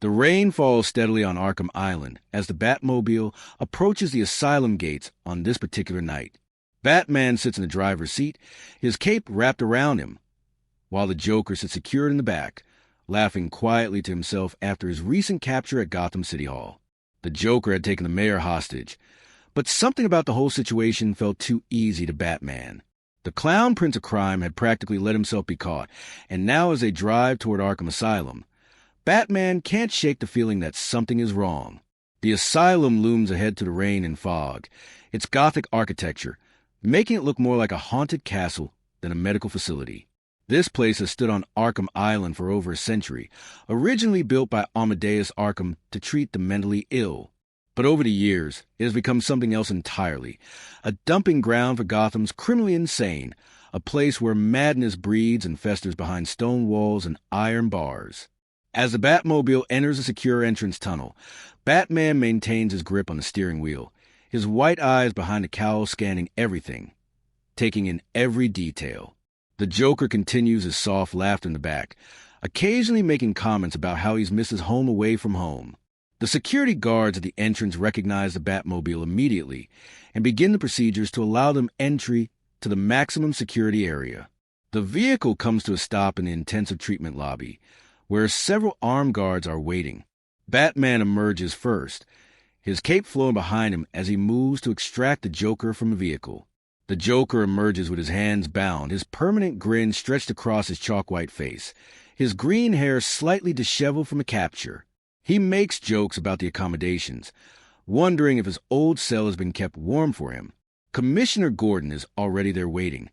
The rain falls steadily on Arkham Island as the Batmobile approaches the Asylum gates on this particular night. Batman sits in the driver's seat, his cape wrapped around him, while the Joker sits secured in the back, laughing quietly to himself after his recent capture at Gotham City Hall. The Joker had taken the mayor hostage, but something about the whole situation felt too easy to Batman. The clown prince of crime had practically let himself be caught, and now as they drive toward Arkham Asylum, Batman can't shake the feeling that something is wrong. The asylum looms ahead to the rain and fog, its Gothic architecture making it look more like a haunted castle than a medical facility. This place has stood on Arkham Island for over a century, originally built by Amadeus Arkham to treat the mentally ill. But over the years, it has become something else entirely, a dumping ground for Gotham's criminally insane, a place where madness breeds and festers behind stone walls and iron bars. As the Batmobile enters a secure entrance tunnel, Batman maintains his grip on the steering wheel, his white eyes behind the cowl scanning everything, taking in every detail. The Joker continues his soft laughter in the back, occasionally making comments about how he's missed his home away from home. The security guards at the entrance recognize the Batmobile immediately and begin the procedures to allow them entry to the maximum security area. The vehicle comes to a stop in the intensive treatment lobby, where several armed guards are waiting. Batman emerges first, his cape flowing behind him as he moves to extract the Joker from the vehicle. The Joker emerges with his hands bound, his permanent grin stretched across his chalk-white face, his green hair slightly disheveled from a capture. He makes jokes about the accommodations, wondering if his old cell has been kept warm for him. Commissioner Gordon is already there waiting,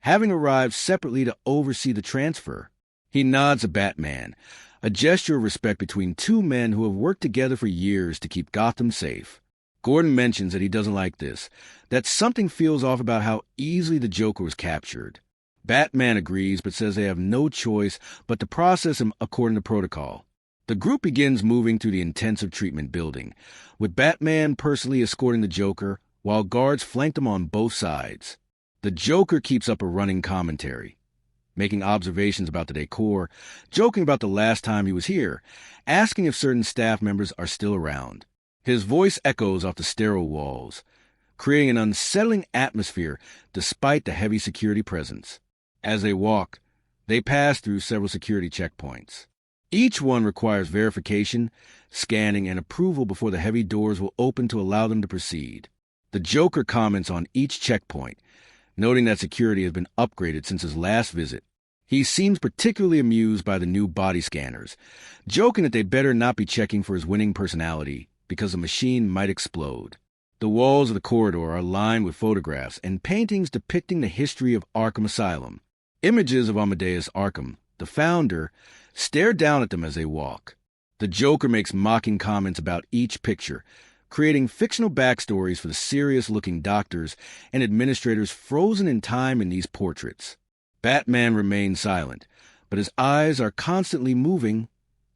having arrived separately to oversee the transfer. He nods to Batman, a gesture of respect between two men who have worked together for years to keep Gotham safe. Gordon mentions that he doesn't like this, that something feels off about how easily the Joker was captured. Batman agrees but says they have no choice but to process him according to protocol. The group begins moving through the intensive treatment building, with Batman personally escorting the Joker while guards flank him on both sides. The Joker keeps up a running commentary, making observations about the decor, joking about the last time he was here, asking if certain staff members are still around. His voice echoes off the sterile walls, creating an unsettling atmosphere despite the heavy security presence. As they walk, they pass through several security checkpoints. Each one requires verification, scanning, and approval before the heavy doors will open to allow them to proceed. The Joker comments on each checkpoint, noting that security has been upgraded since his last visit. He seems particularly amused by the new body scanners, joking that they better not be checking for his winning personality because the machine might explode. The walls of the corridor are lined with photographs and paintings depicting the history of Arkham Asylum. Images of Amadeus Arkham, the founder, stare down at them as they walk. The Joker makes mocking comments about each picture, creating fictional backstories for the serious-looking doctors and administrators frozen in time in these portraits. Batman remains silent, but his eyes are constantly moving,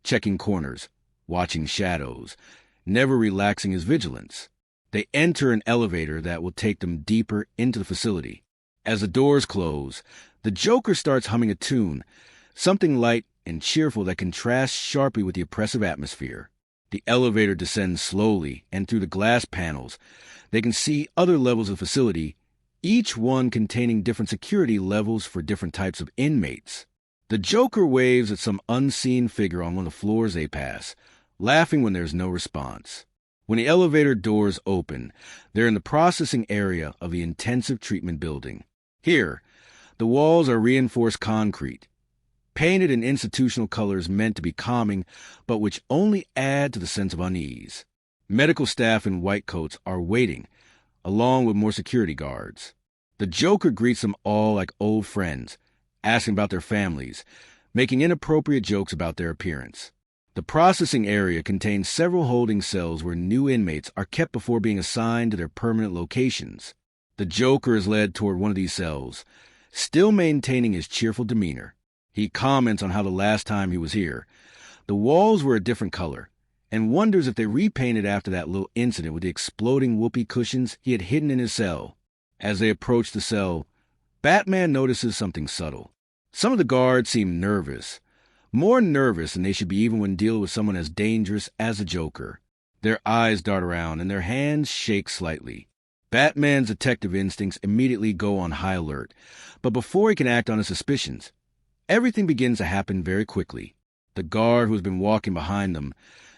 checking corners, watching shadows, never relaxing his vigilance. They enter an elevator that will take them deeper into the facility. As the doors close, the Joker starts humming a tune, something light and cheerful that contrasts sharply with the oppressive atmosphere. The elevator descends slowly, and through the glass panels, they can see other levels of the facility, each one containing different security levels for different types of inmates. The Joker waves at some unseen figure on one of the floors they pass, laughing when there's no response. When the elevator doors open, they're in the processing area of the intensive treatment building. Here, the walls are reinforced concrete, painted in institutional colors meant to be calming, but which only add to the sense of unease. Medical staff in white coats are waiting, along with more security guards. The Joker greets them all like old friends, asking about their families, making inappropriate jokes about their appearance. The processing area contains several holding cells where new inmates are kept before being assigned to their permanent locations. The Joker is led toward one of these cells, still maintaining his cheerful demeanor. He comments on how the last time he was here, the walls were a different color, and wonders if they repainted after that little incident with the exploding whoopee cushions he had hidden in his cell. As they approach the cell, Batman notices something subtle. Some of the guards seem nervous, more nervous than they should be even when dealing with someone as dangerous as the Joker. Their eyes dart around and their hands shake slightly. Batman's detective instincts immediately go on high alert, but before he can act on his suspicions, everything begins to happen very quickly. The guard who has been walking behind them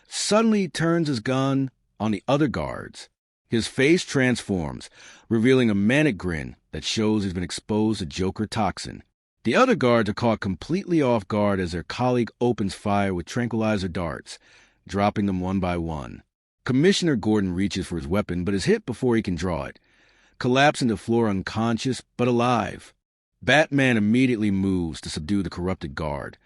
suddenly turns his gun on the other guards. His face transforms, revealing a manic grin that shows he's been exposed to Joker toxin. The other guards are caught completely off guard as their colleague opens fire with tranquilizer darts, dropping them one by one. Commissioner Gordon reaches for his weapon but is hit before he can draw it, collapsing to the floor unconscious but alive. Batman immediately moves to subdue the corrupted guard,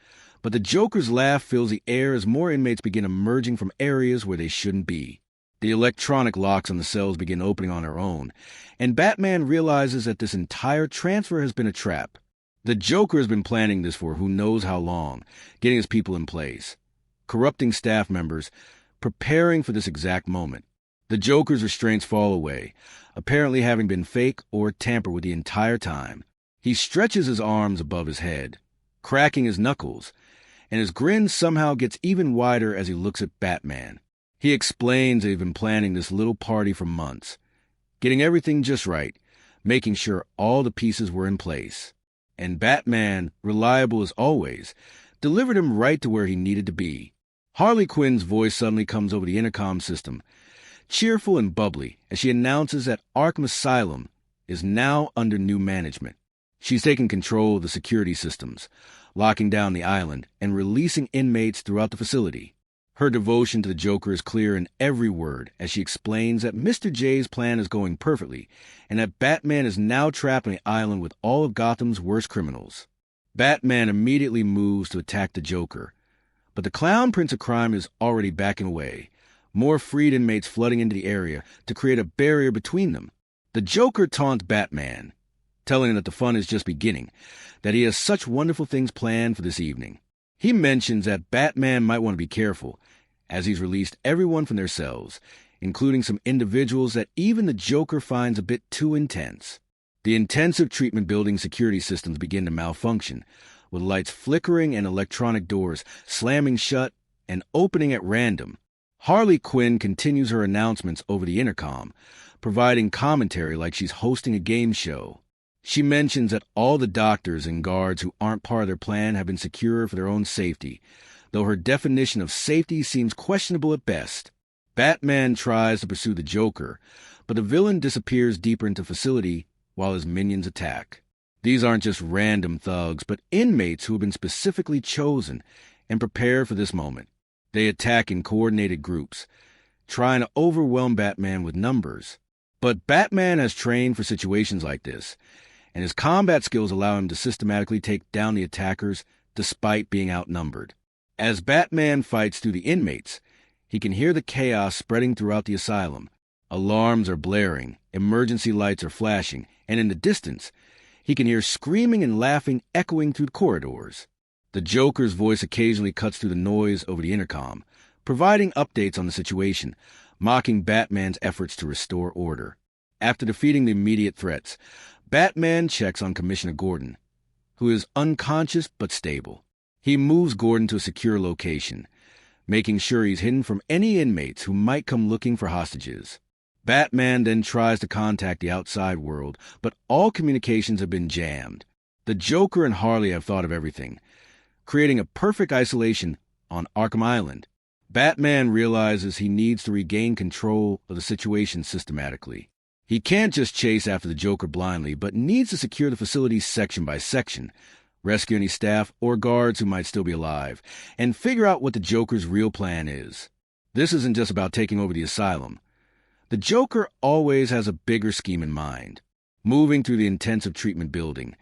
but the Joker's laugh fills the air as more inmates begin emerging from areas where they shouldn't be. The electronic locks on the cells begin opening on their own, and Batman realizes that this entire transfer has been a trap. The Joker has been planning this for who knows how long, getting his people in place, corrupting staff members, preparing for this exact moment. The Joker's restraints fall away, apparently having been fake or tampered with the entire time. He stretches his arms above his head, cracking his knuckles, and his grin somehow gets even wider as he looks at Batman. He explains they've been planning this little party for months, getting everything just right, making sure all the pieces were in place. And Batman, reliable as always, delivered him right to where he needed to be. Harley Quinn's voice suddenly comes over the intercom system, cheerful and bubbly, as she announces that Arkham Asylum is now under new management. She's taken control of the security systems, locking down the island and releasing inmates throughout the facility. Her devotion to the Joker is clear in every word as she explains that Mr. J's plan is going perfectly and that Batman is now trapped on the island with all of Gotham's worst criminals. Batman immediately moves to attack the Joker, but the Clown Prince of Crime is already backing away, more freed inmates flooding into the area to create a barrier between them. The Joker taunts Batman, telling him that the fun is just beginning, that he has such wonderful things planned for this evening. He mentions that Batman might want to be careful, as he's released everyone from their cells, including some individuals that even the Joker finds a bit too intense. The intensive treatment building security systems begin to malfunction, with lights flickering and electronic doors slamming shut and opening at random. Harley Quinn continues her announcements over the intercom, providing commentary like she's hosting a game show. She mentions that all the doctors and guards who aren't part of their plan have been secured for their own safety, though her definition of safety seems questionable at best. Batman tries to pursue the Joker, but the villain disappears deeper into the facility while his minions attack. These aren't just random thugs, but inmates who have been specifically chosen and prepared for this moment. They attack in coordinated groups, trying to overwhelm Batman with numbers. But Batman has trained for situations like this, and his combat skills allow him to systematically take down the attackers despite being outnumbered. As Batman fights through the inmates, he can hear the chaos spreading throughout the asylum. Alarms are blaring, emergency lights are flashing, and in the distance, he can hear screaming and laughing echoing through the corridors. The Joker's voice occasionally cuts through the noise over the intercom, providing updates on the situation, mocking Batman's efforts to restore order. After defeating the immediate threats, Batman checks on Commissioner Gordon, who is unconscious but stable. He moves Gordon to a secure location, making sure he's hidden from any inmates who might come looking for hostages. Batman then tries to contact the outside world, but all communications have been jammed. The Joker and Harley have thought of everything, creating a perfect isolation on Arkham Island. Batman realizes he needs to regain control of the situation systematically. He can't just chase after the Joker blindly, but needs to secure the facility section by section, rescue any staff or guards who might still be alive, and figure out what the Joker's real plan is. This isn't just about taking over the asylum. The Joker always has a bigger scheme in mind. Moving through the intensive treatment building,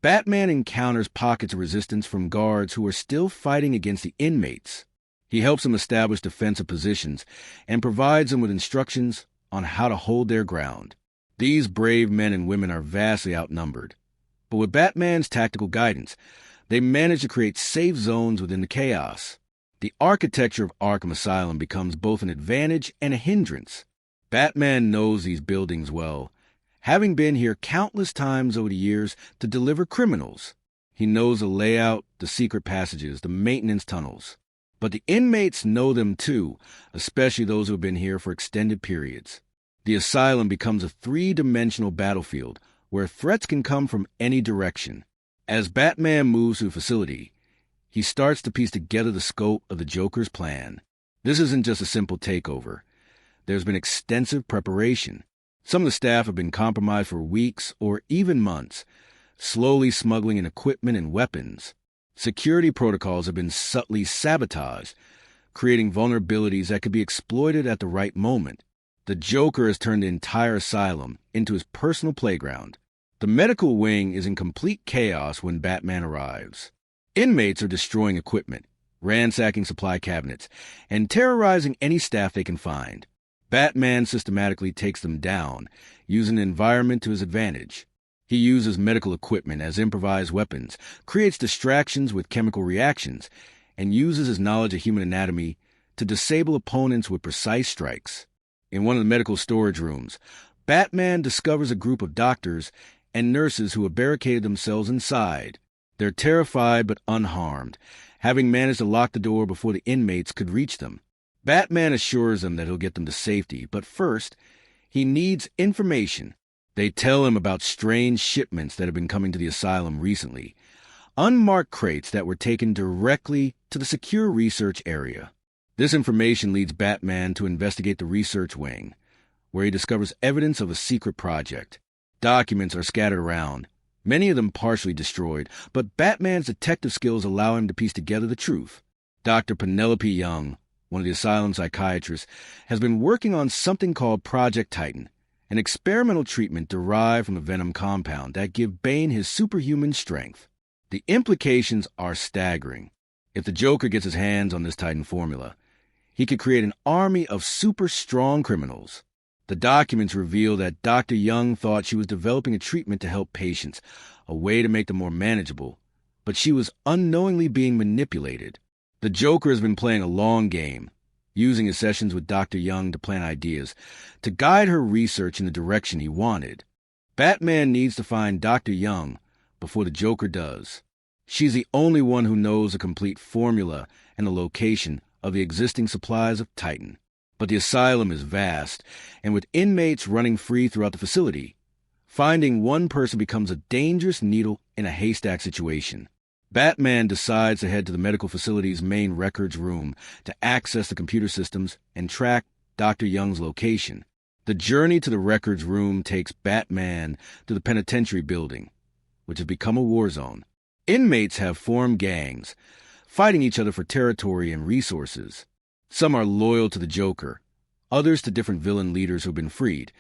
Batman encounters pockets of resistance from guards who are still fighting against the inmates. He helps them establish defensive positions and provides them with instructions on how to hold their ground. These brave men and women are vastly outnumbered, but with Batman's tactical guidance, they manage to create safe zones within the chaos. The architecture of Arkham Asylum becomes both an advantage and a hindrance. Batman knows these buildings well, having been here countless times over the years to deliver criminals. He knows the layout, the secret passages, the maintenance tunnels. But the inmates know them too, especially those who have been here for extended periods. The asylum becomes a three-dimensional battlefield where threats can come from any direction. As Batman moves through the facility, he starts to piece together the scope of the Joker's plan. This isn't just a simple takeover. There's been extensive preparation. Some of the staff have been compromised for weeks or even months, slowly smuggling in equipment and weapons. Security protocols have been subtly sabotaged, creating vulnerabilities that could be exploited at the right moment. The Joker has turned the entire asylum into his personal playground. The medical wing is in complete chaos when Batman arrives. Inmates are destroying equipment, ransacking supply cabinets, and terrorizing any staff they can find. Batman systematically takes them down, using the environment to his advantage. He uses medical equipment as improvised weapons, creates distractions with chemical reactions, and uses his knowledge of human anatomy to disable opponents with precise strikes. In one of the medical storage rooms, Batman discovers a group of doctors and nurses who have barricaded themselves inside. They're terrified but unharmed, having managed to lock the door before the inmates could reach them. Batman assures them that he'll get them to safety, but first, he needs information. They tell him about strange shipments that have been coming to the asylum recently, unmarked crates that were taken directly to the secure research area. This information leads Batman to investigate the research wing, where he discovers evidence of a secret project. Documents are scattered around, many of them partially destroyed, but Batman's detective skills allow him to piece together the truth. Dr. Penelope Young, one of the asylum psychiatrists, has been working on something called Project Titan, an experimental treatment derived from a venom compound that give Bane his superhuman strength. The implications are staggering. If the Joker gets his hands on this Titan formula, he could create an army of super strong criminals. The documents reveal that Dr. Young thought she was developing a treatment to help patients, a way to make them more manageable, but she was unknowingly being manipulated. The Joker has been playing a long game, using his sessions with Dr. Young to plant ideas, to guide her research in the direction he wanted. Batman needs to find Dr. Young before the Joker does. She's the only one who knows the complete formula and the location of the existing supplies of Titan. But the asylum is vast, and with inmates running free throughout the facility, finding one person becomes a dangerous needle in a haystack situation. Batman decides to head to the medical facility's main records room to access the computer systems and track Dr. Young's location. The journey to the records room takes Batman to the penitentiary building, which has become a war zone. Inmates have formed gangs, fighting each other for territory and resources. Some are loyal to the Joker, others to different villain leaders who have been freed,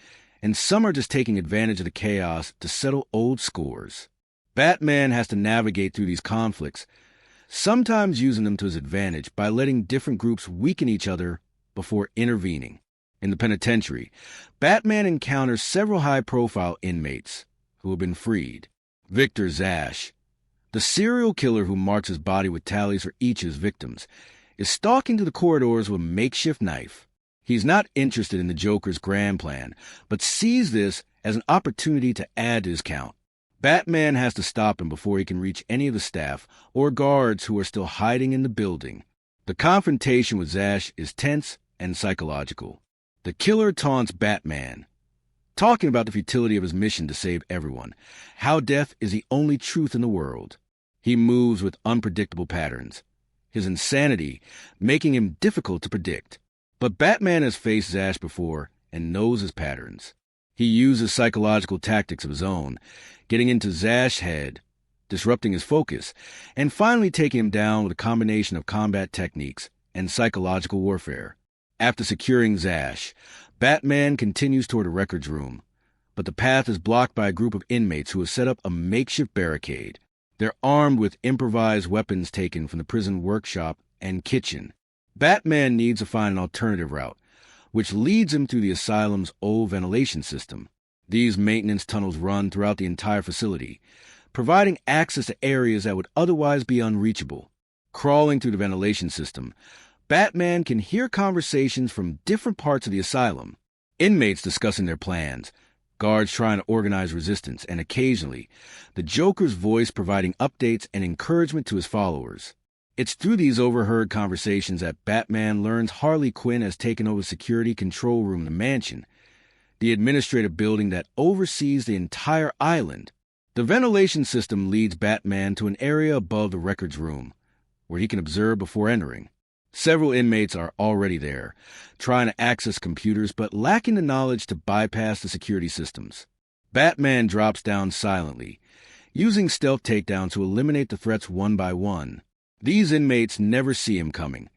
and some are just taking advantage of the chaos to settle old scores. Batman has to navigate through these conflicts, sometimes using them to his advantage by letting different groups weaken each other before intervening. In the penitentiary, Batman encounters several high-profile inmates who have been freed. Victor Zash, the serial killer who marks his body with tallies for each of his victims, is stalking through the corridors with a makeshift knife. He's not interested in the Joker's grand plan, but sees this as an opportunity to add to his count. Batman has to stop him before he can reach any of the staff or guards who are still hiding in the building. The confrontation with Zash is tense and psychological. The killer taunts Batman, talking about the futility of his mission to save everyone, how death is the only truth in the world. He moves with unpredictable patterns, his insanity making him difficult to predict. But Batman has faced Zash before and knows his patterns. He uses psychological tactics of his own, getting into Zash's head, disrupting his focus, and finally taking him down with a combination of combat techniques and psychological warfare. After securing Zash, Batman continues toward a records room, but the path is blocked by a group of inmates who have set up a makeshift barricade. They're armed with improvised weapons taken from the prison workshop and kitchen. Batman needs to find an alternative route, which leads him through the asylum's old ventilation system. These maintenance tunnels run throughout the entire facility, providing access to areas that would otherwise be unreachable. Crawling through the ventilation system, Batman can hear conversations from different parts of the asylum. Inmates discussing their plans, guards trying to organize resistance, and occasionally, the Joker's voice providing updates and encouragement to his followers. It's through these overheard conversations that Batman learns Harley Quinn has taken over security control room in the mansion, the administrative building that oversees the entire island. The ventilation system leads Batman to an area above the records room, where he can observe before entering. Several inmates are already there, trying to access computers but lacking the knowledge to bypass the security systems. Batman drops down silently, using stealth takedowns to eliminate the threats one by one. These inmates never see him coming,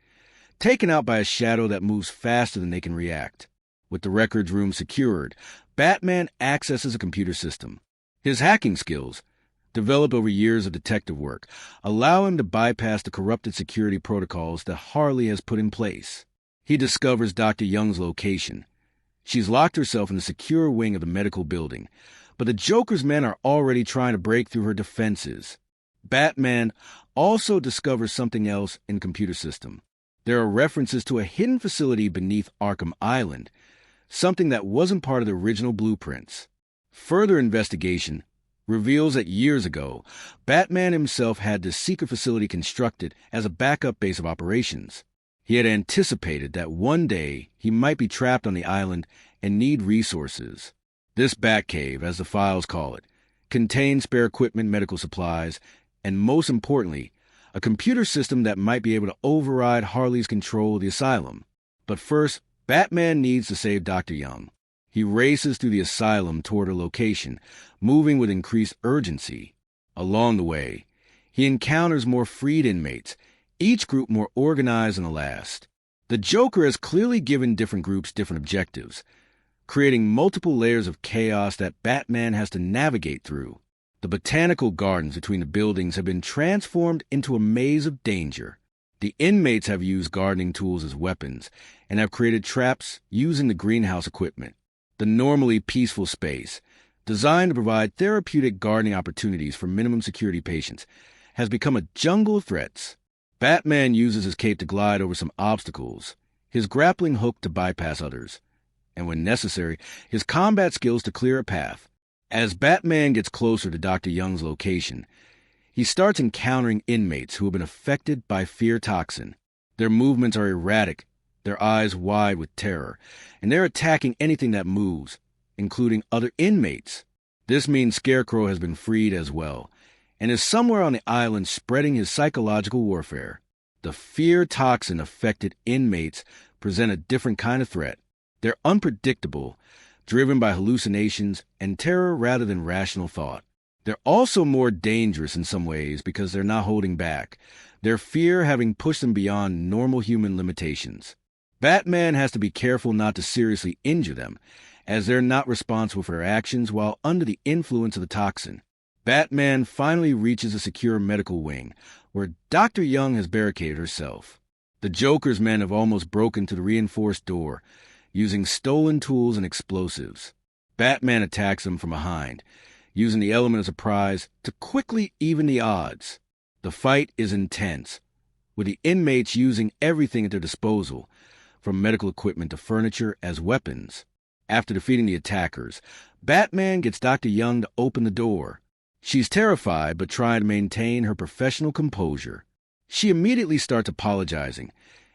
taken out by a shadow that moves faster than they can react. With the records room secured, Batman accesses a computer system. His hacking skills, developed over years of detective work, allow him to bypass the corrupted security protocols that Harley has put in place. He discovers Dr. Young's location. She's locked herself in the secure wing of the medical building, but the Joker's men are already trying to break through her defenses. Batman also discovers something else in the computer system. There are references to a hidden facility beneath Arkham Island, something that wasn't part of the original blueprints. Further investigation reveals that years ago, Batman himself had this secret facility constructed as a backup base of operations. He had anticipated that one day he might be trapped on the island and need resources. This Batcave, as the files call it, contains spare equipment, medical supplies, and most importantly, a computer system that might be able to override Harley's control of the asylum. But first, Batman needs to save Dr. Young. He races through the asylum toward her location, moving with increased urgency. Along the way, he encounters more freed inmates, each group more organized than the last. The Joker has clearly given different groups different objectives, creating multiple layers of chaos that Batman has to navigate through. The botanical gardens between the buildings have been transformed into a maze of danger. The inmates have used gardening tools as weapons and have created traps using the greenhouse equipment. The normally peaceful space, designed to provide therapeutic gardening opportunities for minimum security patients, has become a jungle of threats. Batman uses his cape to glide over some obstacles, his grappling hook to bypass others, and when necessary, his combat skills to clear a path. As Batman gets closer to Dr. Young's location, he starts encountering inmates who have been affected by fear toxin. Their movements are erratic, their eyes wide with terror, and they're attacking anything that moves, including other inmates. This means Scarecrow has been freed as well, and is somewhere on the island spreading his psychological warfare. The fear toxin-affected inmates present a different kind of threat. They're unpredictable, driven by hallucinations and terror rather than rational thought. They're also more dangerous in some ways because they're not holding back, their fear having pushed them beyond normal human limitations. Batman has to be careful not to seriously injure them, as they're not responsible for their actions while under the influence of the toxin. Batman finally reaches a secure medical wing, where Dr. Young has barricaded herself. The Joker's men have almost broken to the reinforced door, using stolen tools and explosives. Batman attacks them from behind, using the element of surprise to quickly even the odds. The fight is intense, with the inmates using everything at their disposal, from medical equipment to furniture as weapons. After defeating the attackers, Batman gets Dr. Young to open the door. She's terrified but trying to maintain her professional composure. She immediately starts apologizing,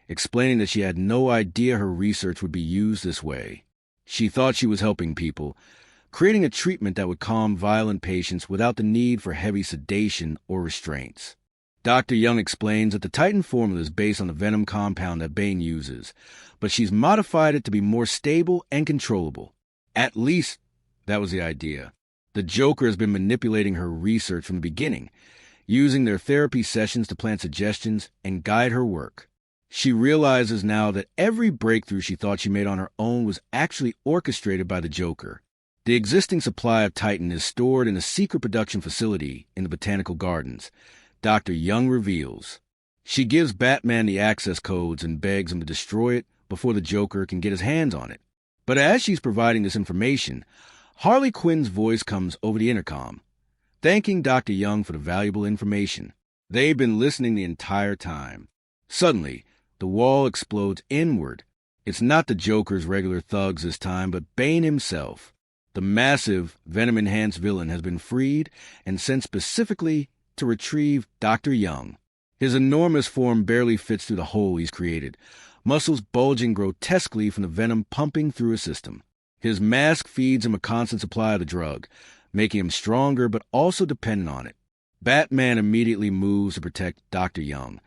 explaining that she had no idea her research would be used this way. She thought she was helping people, creating a treatment that would calm violent patients without the need for heavy sedation or restraints. Dr. Young explains that the Titan formula is based on the venom compound that Bane uses, but she's modified it to be more stable and controllable. At least, that was the idea. The Joker has been manipulating her research from the beginning, using their therapy sessions to plant suggestions and guide her work. She realizes now that every breakthrough she thought she made on her own was actually orchestrated by the Joker. The existing supply of Titan is stored in a secret production facility in the Botanical Gardens, Dr. Young reveals. She gives Batman the access codes and begs him to destroy it before the Joker can get his hands on it. But as she's providing this information, Harley Quinn's voice comes over the intercom, thanking Dr. Young for the valuable information. They've been listening the entire time. Suddenly, the wall explodes inward. It's not the Joker's regular thugs this time, but Bane himself. The massive, venom-enhanced villain has been freed and sent specifically to retrieve Dr. Young. His enormous form barely fits through the hole he's created, muscles bulging grotesquely from the venom pumping through his system. His mask feeds him a constant supply of the drug, making him stronger but also dependent on it. Batman immediately moves to protect Dr. Young,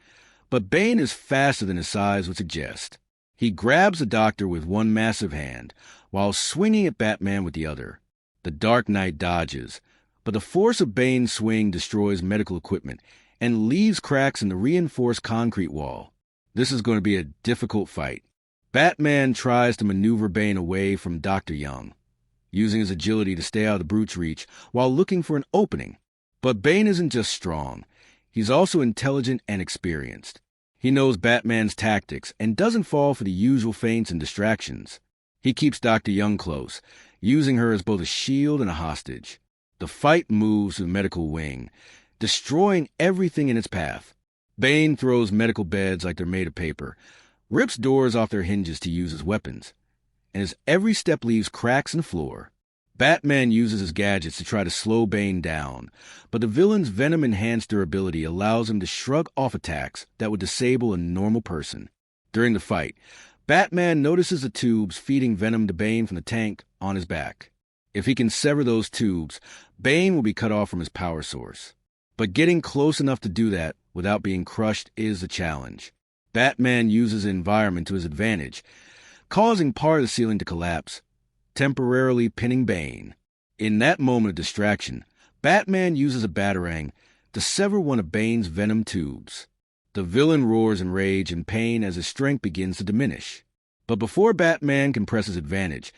but Bane is faster than his size would suggest. He grabs the Doctor with one massive hand, while swinging at Batman with the other. The Dark Knight dodges, but the force of Bane's swing destroys medical equipment and leaves cracks in the reinforced concrete wall. This is going to be a difficult fight. Batman tries to maneuver Bane away from Dr. Young, using his agility to stay out of the Brute's reach while looking for an opening. But Bane isn't just strong. He's also intelligent and experienced. He knows Batman's tactics and doesn't fall for the usual feints and distractions. He keeps Dr. Young close, using her as both a shield and a hostage. The fight moves to the medical wing, destroying everything in its path. Bane throws medical beds like they're made of paper, rips doors off their hinges to use as weapons, and as every step leaves cracks in the floor, Batman uses his gadgets to try to slow Bane down, but the villain's venom-enhanced durability allows him to shrug off attacks that would disable a normal person. During the fight, Batman notices the tubes feeding venom to Bane from the tank on his back. If he can sever those tubes, Bane will be cut off from his power source. But getting close enough to do that without being crushed is the challenge. Batman uses the environment to his advantage, causing part of the ceiling to collapse, temporarily pinning Bane. In that moment of distraction, Batman uses a batarang to sever one of Bane's venom tubes. The villain roars in rage and pain as his strength begins to diminish. But before Batman can press his advantage,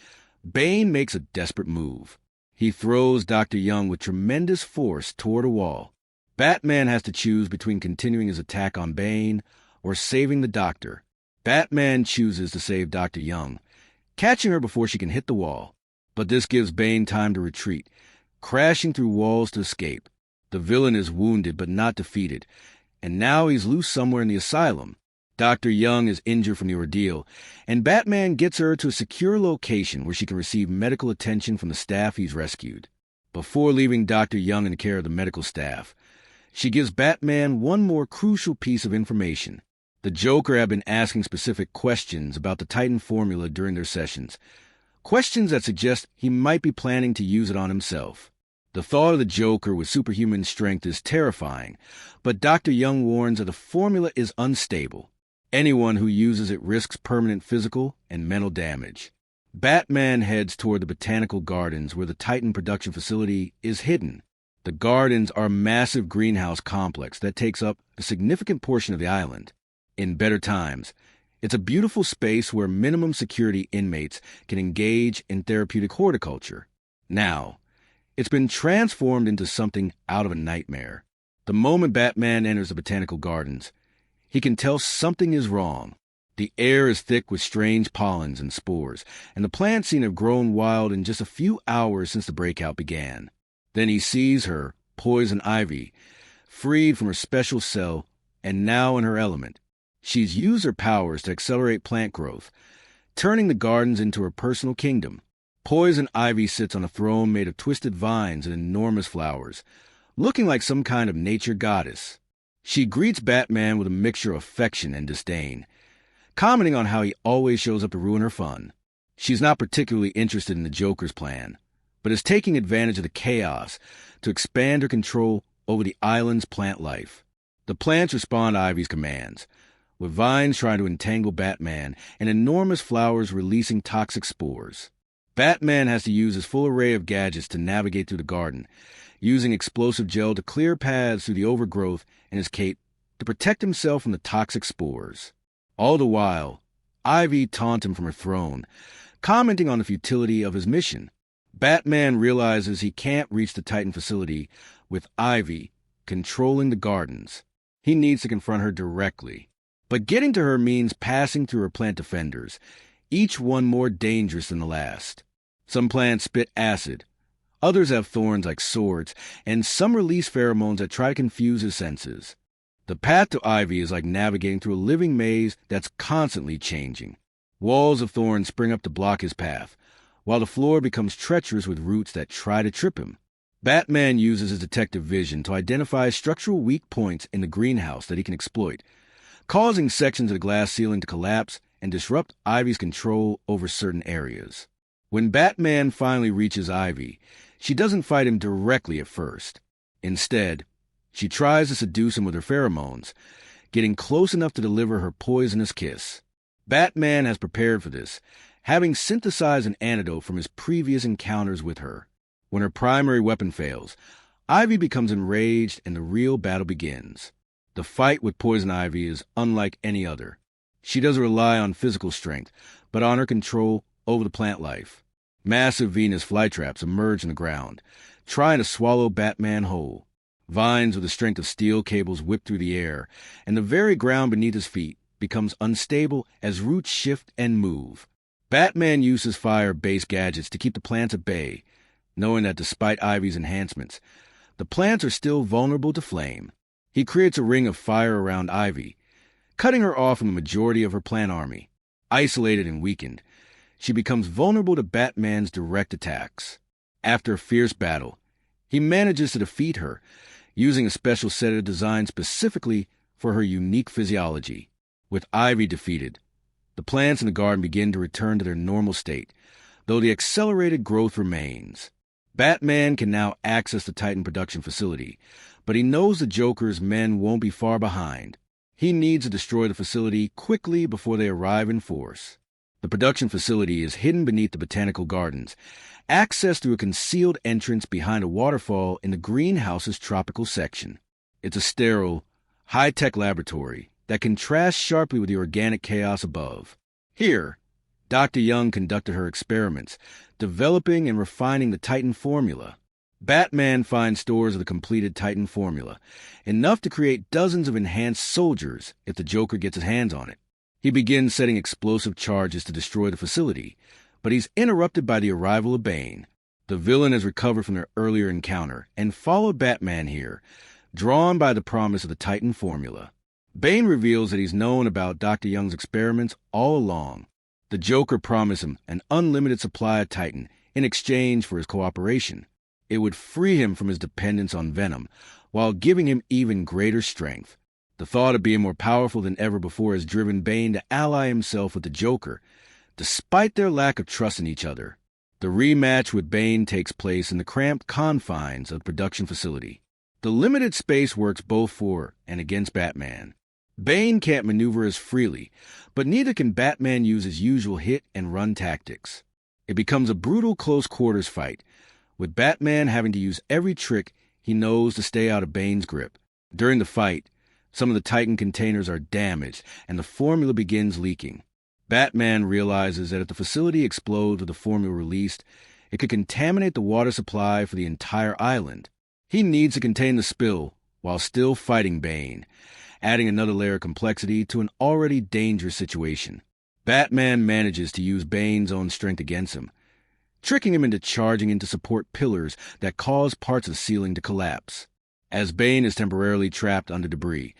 Bane makes a desperate move. He throws Dr. Young with tremendous force toward a wall. Batman has to choose between continuing his attack on Bane or saving the Doctor. Batman chooses to save Dr. Young, catching her before she can hit the wall. But this gives Bane time to retreat, crashing through walls to escape. The villain is wounded but not defeated, and now he's loose somewhere in the asylum. Dr. Young is injured from the ordeal, and Batman gets her to a secure location where she can receive medical attention from the staff he's rescued. Before leaving Dr. Young in the care of the medical staff, she gives Batman one more crucial piece of information. The Joker had been asking specific questions about the Titan formula during their sessions, questions that suggest he might be planning to use it on himself. The thought of the Joker with superhuman strength is terrifying, but Dr. Young warns that the formula is unstable. Anyone who uses it risks permanent physical and mental damage. Batman heads toward the botanical gardens where the Titan production facility is hidden. The gardens are a massive greenhouse complex that takes up a significant portion of the island. In better times, it's a beautiful space where minimum security inmates can engage in therapeutic horticulture. Now, it's been transformed into something out of a nightmare. The moment Batman enters the botanical gardens, he can tell something is wrong. The air is thick with strange pollens and spores, and the plants seem to have grown wild in just a few hours since the breakout began. Then he sees her, Poison Ivy, freed from her special cell and now in her element. She's used her powers to accelerate plant growth, turning the gardens into her personal kingdom. Poison Ivy sits on a throne made of twisted vines and enormous flowers, looking like some kind of nature goddess. She greets Batman with a mixture of affection and disdain, commenting on how he always shows up to ruin her fun. She's not particularly interested in the Joker's plan, but is taking advantage of the chaos to expand her control over the island's plant life. The plants respond to Ivy's commands, with vines trying to entangle Batman and enormous flowers releasing toxic spores. Batman has to use his full array of gadgets to navigate through the garden, using explosive gel to clear paths through the overgrowth and his cape to protect himself from the toxic spores. All the while, Ivy taunts him from her throne, commenting on the futility of his mission. Batman realizes he can't reach the Titan facility with Ivy controlling the gardens. He needs to confront her directly. But getting to her means passing through her plant defenders, each one more dangerous than the last. Some plants spit acid, others have thorns like swords, and some release pheromones that try to confuse his senses. The path to Ivy is like navigating through a living maze that's constantly changing. Walls of thorns spring up to block his path, while the floor becomes treacherous with roots that try to trip him. Batman uses his detective vision to identify structural weak points in the greenhouse that he can exploit, causing sections of the glass ceiling to collapse and disrupt Ivy's control over certain areas. When Batman finally reaches Ivy, she doesn't fight him directly at first. Instead, she tries to seduce him with her pheromones, getting close enough to deliver her poisonous kiss. Batman has prepared for this, having synthesized an antidote from his previous encounters with her. When her primary weapon fails, Ivy becomes enraged and the real battle begins. The fight with Poison Ivy is unlike any other. She doesn't rely on physical strength, but on her control over the plant life. Massive Venus flytraps emerge in the ground, trying to swallow Batman whole. Vines with the strength of steel cables whip through the air, and the very ground beneath his feet becomes unstable as roots shift and move. Batman uses fire-based gadgets to keep the plants at bay, knowing that despite Ivy's enhancements, the plants are still vulnerable to flame. He creates a ring of fire around Ivy, cutting her off from the majority of her plant army. Isolated and weakened, she becomes vulnerable to Batman's direct attacks. After a fierce battle, he manages to defeat her, using a special sedative designed specifically for her unique physiology. With Ivy defeated, the plants in the garden begin to return to their normal state, though the accelerated growth remains. Batman can now access the Titan production facility, but he knows the Joker's men won't be far behind. He needs to destroy the facility quickly before they arrive in force. The production facility is hidden beneath the botanical gardens, accessed through a concealed entrance behind a waterfall in the greenhouse's tropical section. It's a sterile, high-tech laboratory that contrasts sharply with the organic chaos above. Here, Dr. Young conducted her experiments, developing and refining the Titan formula. Batman finds stores of the completed Titan formula, enough to create dozens of enhanced soldiers if the Joker gets his hands on it. He begins setting explosive charges to destroy the facility, but he's interrupted by the arrival of Bane. The villain has recovered from their earlier encounter and followed Batman here, drawn by the promise of the Titan formula. Bane reveals that he's known about Dr. Young's experiments all along. The Joker promised him an unlimited supply of Titan in exchange for his cooperation. It would free him from his dependence on Venom, while giving him even greater strength. The thought of being more powerful than ever before has driven Bane to ally himself with the Joker, despite their lack of trust in each other. The rematch with Bane takes place in the cramped confines of the production facility. The limited space works both for and against Batman. Bane can't maneuver as freely, but neither can Batman use his usual hit-and-run tactics. It becomes a brutal close-quarters fight, with Batman having to use every trick he knows to stay out of Bane's grip. During the fight, some of the Titan containers are damaged, and the formula begins leaking. Batman realizes that if the facility explodes with the formula released, it could contaminate the water supply for the entire island. He needs to contain the spill while still fighting Bane, adding another layer of complexity to an already dangerous situation. Batman manages to use Bane's own strength against him, tricking him into charging into support pillars that cause parts of the ceiling to collapse. As Bane is temporarily trapped under debris,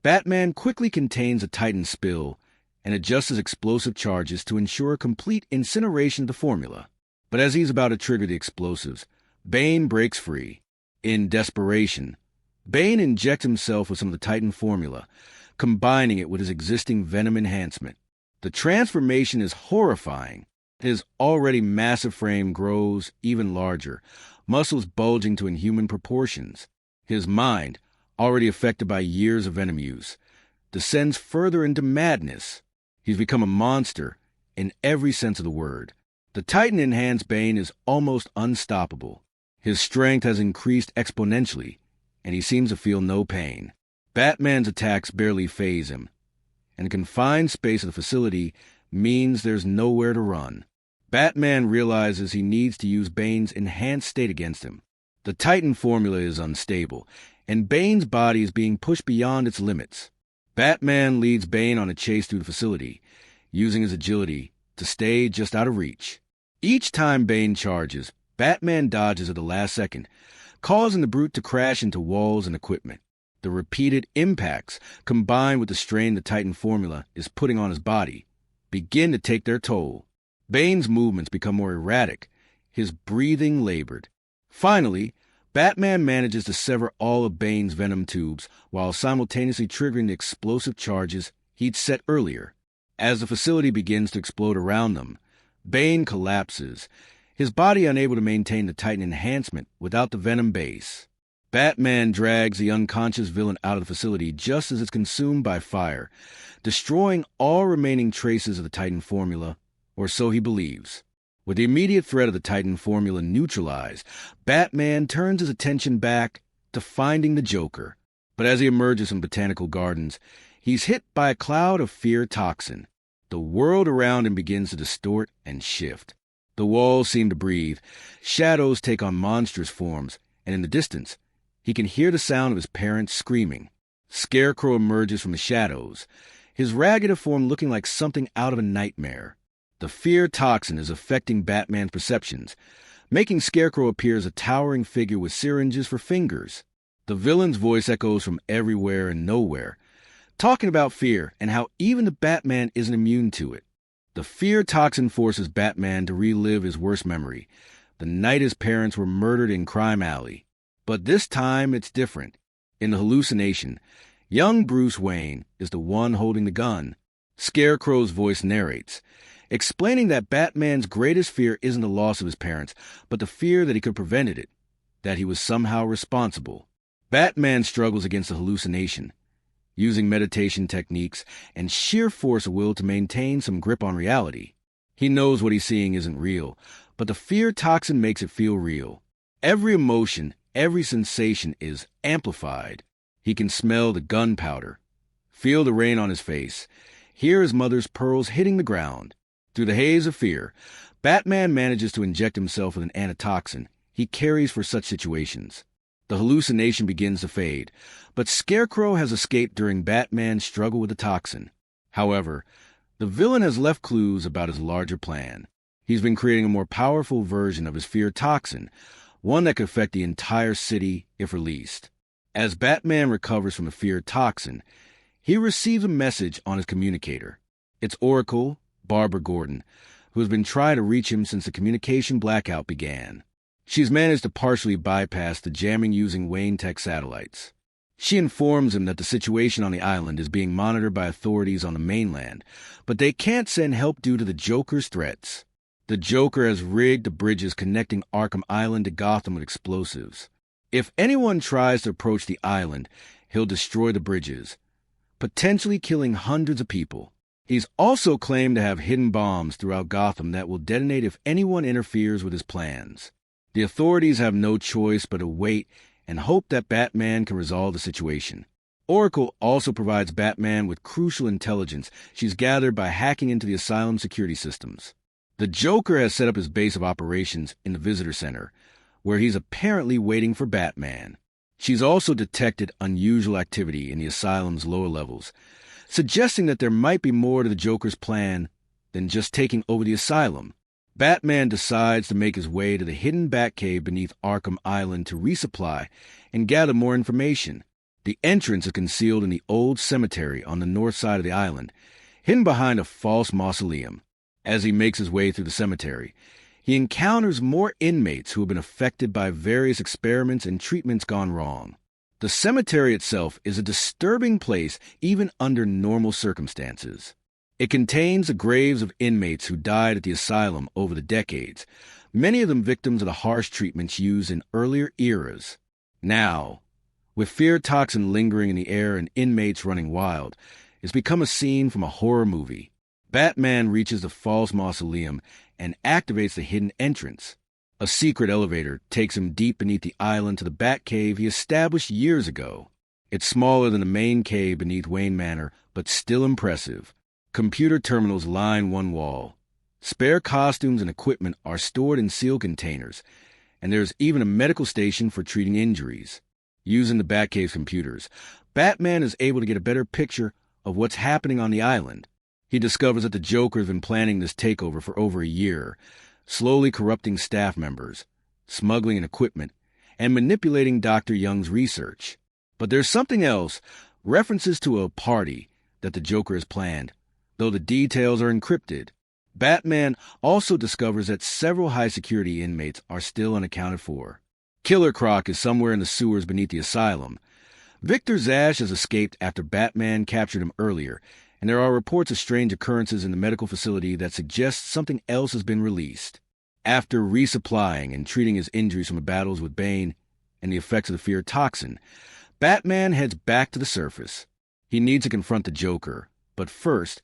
Batman quickly contains the Titan spill and adjusts his explosive charges to ensure complete incineration of the formula. But as he's about to trigger the explosives, Bane breaks free. In desperation, Bane injects himself with some of the Titan formula, combining it with his existing Venom enhancement. The transformation is horrifying. His already massive frame grows even larger, muscles bulging to inhuman proportions. His mind, already affected by years of Venom use, descends further into madness. He's become a monster in every sense of the word. The Titan-enhanced Bane is almost unstoppable. His strength has increased exponentially, and he seems to feel no pain. Batman's attacks barely faze him, and the confined space of the facility means there's nowhere to run. Batman realizes he needs to use Bane's enhanced state against him. The Titan formula is unstable, and Bane's body is being pushed beyond its limits. Batman leads Bane on a chase through the facility, using his agility to stay just out of reach. Each time Bane charges, Batman dodges at the last second, causing the brute to crash into walls and equipment. The repeated impacts, combined with the strain the Titan formula is putting on his body, begin to take their toll. Bane's movements become more erratic, his breathing labored. Finally, Batman manages to sever all of Bane's venom tubes while simultaneously triggering the explosive charges he'd set earlier. As the facility begins to explode around them, Bane collapses, his body unable to maintain the Titan enhancement without the venom base. Batman drags the unconscious villain out of the facility just as it's consumed by fire, destroying all remaining traces of the Titan formula, or so he believes. With the immediate threat of the Titan formula neutralized, Batman turns his attention back to finding the Joker. But as he emerges from Botanical Gardens, he's hit by a cloud of fear toxin. The world around him begins to distort and shift. The walls seem to breathe, shadows take on monstrous forms, and in the distance, he can hear the sound of his parents screaming. Scarecrow emerges from the shadows, his ragged form looking like something out of a nightmare. The fear toxin is affecting Batman's perceptions, making Scarecrow appear as a towering figure with syringes for fingers. The villain's voice echoes from everywhere and nowhere, talking about fear and how even the Batman isn't immune to it. The fear toxin forces Batman to relive his worst memory, the night his parents were murdered in Crime Alley. But this time it's different. In the hallucination, young Bruce Wayne is the one holding the gun. Scarecrow's voice narrates, explaining that Batman's greatest fear isn't the loss of his parents, but the fear that he could have prevented it, that he was somehow responsible. Batman struggles against the hallucination, using meditation techniques and sheer force of will to maintain some grip on reality. He knows what he's seeing isn't real, but the fear toxin makes it feel real. Every emotion, every sensation is amplified. He can smell the gunpowder, feel the rain on his face, hear his mother's pearls hitting the ground. Through the haze of fear, Batman manages to inject himself with an antitoxin he carries for such situations. The hallucination begins to fade, but Scarecrow has escaped during Batman's struggle with the toxin. However, the villain has left clues about his larger plan. He's been creating a more powerful version of his fear toxin, one that could affect the entire city if released. As Batman recovers from the fear toxin, he receives a message on his communicator. It's Oracle, Barbara Gordon, who has been trying to reach him since the communication blackout began. She's managed to partially bypass the jamming using Wayne Tech satellites. She informs him that the situation on the island is being monitored by authorities on the mainland, but they can't send help due to the Joker's threats. The Joker has rigged the bridges connecting Arkham Island to Gotham with explosives. If anyone tries to approach the island, he'll destroy the bridges, potentially killing hundreds of people. He's also claimed to have hidden bombs throughout Gotham that will detonate if anyone interferes with his plans. The authorities have no choice but to wait and hope that Batman can resolve the situation. Oracle also provides Batman with crucial intelligence she's gathered by hacking into the Asylum security systems. The Joker has set up his base of operations in the visitor center, where he's apparently waiting for Batman. She's also detected unusual activity in the Asylum's lower levels, suggesting that there might be more to the Joker's plan than just taking over the Asylum. Batman decides to make his way to the hidden Batcave beneath Arkham Island to resupply and gather more information. The entrance is concealed in the old cemetery on the north side of the island, hidden behind a false mausoleum. As he makes his way through the cemetery, he encounters more inmates who have been affected by various experiments and treatments gone wrong. The cemetery itself is a disturbing place even under normal circumstances. It contains the graves of inmates who died at the asylum over the decades, many of them victims of the harsh treatments used in earlier eras. Now, with fear toxin lingering in the air and inmates running wild, it's become a scene from a horror movie. Batman reaches the false mausoleum and activates the hidden entrance. A secret elevator takes him deep beneath the island to the Batcave he established years ago. It's smaller than the main cave beneath Wayne Manor, but still impressive. Computer terminals line one wall. Spare costumes and equipment are stored in sealed containers, and there's even a medical station for treating injuries. Using the Batcave's computers, Batman is able to get a better picture of what's happening on the island. He discovers that the Joker has been planning this takeover for over a year, slowly corrupting staff members, smuggling in equipment, and manipulating Dr. Young's research. But there's something else, references to a party that the Joker has planned, though the details are encrypted. Batman also discovers that several high-security inmates are still unaccounted for. Killer Croc is somewhere in the sewers beneath the asylum. Victor Zash has escaped after Batman captured him earlier, and there are reports of strange occurrences in the medical facility that suggest something else has been released. After resupplying and treating his injuries from the battles with Bane and the effects of the fear toxin, Batman heads back to the surface. He needs to confront the Joker, but first,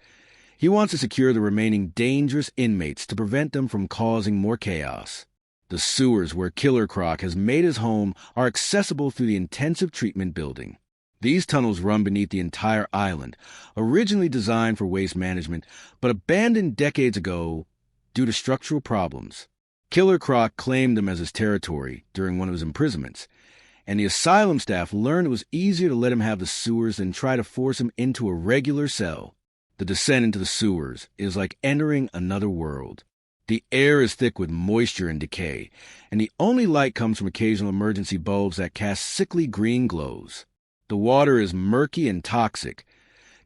he wants to secure the remaining dangerous inmates to prevent them from causing more chaos. The sewers where Killer Croc has made his home are accessible through the intensive treatment building. These tunnels run beneath the entire island, originally designed for waste management, but abandoned decades ago due to structural problems. Killer Croc claimed them as his territory during one of his imprisonments, and the asylum staff learned it was easier to let him have the sewers than try to force him into a regular cell. The descent into the sewers is like entering another world. The air is thick with moisture and decay, and the only light comes from occasional emergency bulbs that cast sickly green glows. The water is murky and toxic,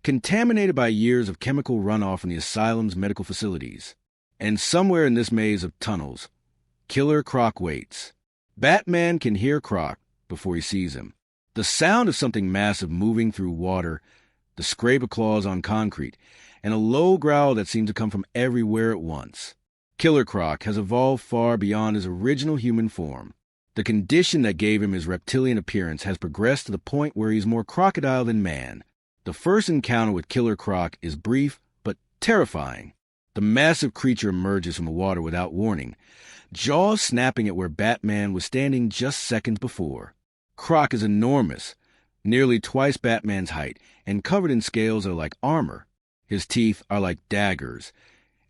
contaminated by years of chemical runoff from the asylum's medical facilities. And somewhere in this maze of tunnels, Killer Croc waits. Batman can hear Croc before he sees him. The sound of something massive moving through water, the scrape of claws on concrete, and a low growl that seems to come from everywhere at once. Killer Croc has evolved far beyond his original human form. The condition that gave him his reptilian appearance has progressed to the point where he's more crocodile than man. The first encounter with Killer Croc is brief but terrifying. The massive creature emerges from the water without warning, jaws snapping at where Batman was standing just seconds before. Croc is enormous, nearly twice Batman's height, and covered in scales that are like armor. His teeth are like daggers,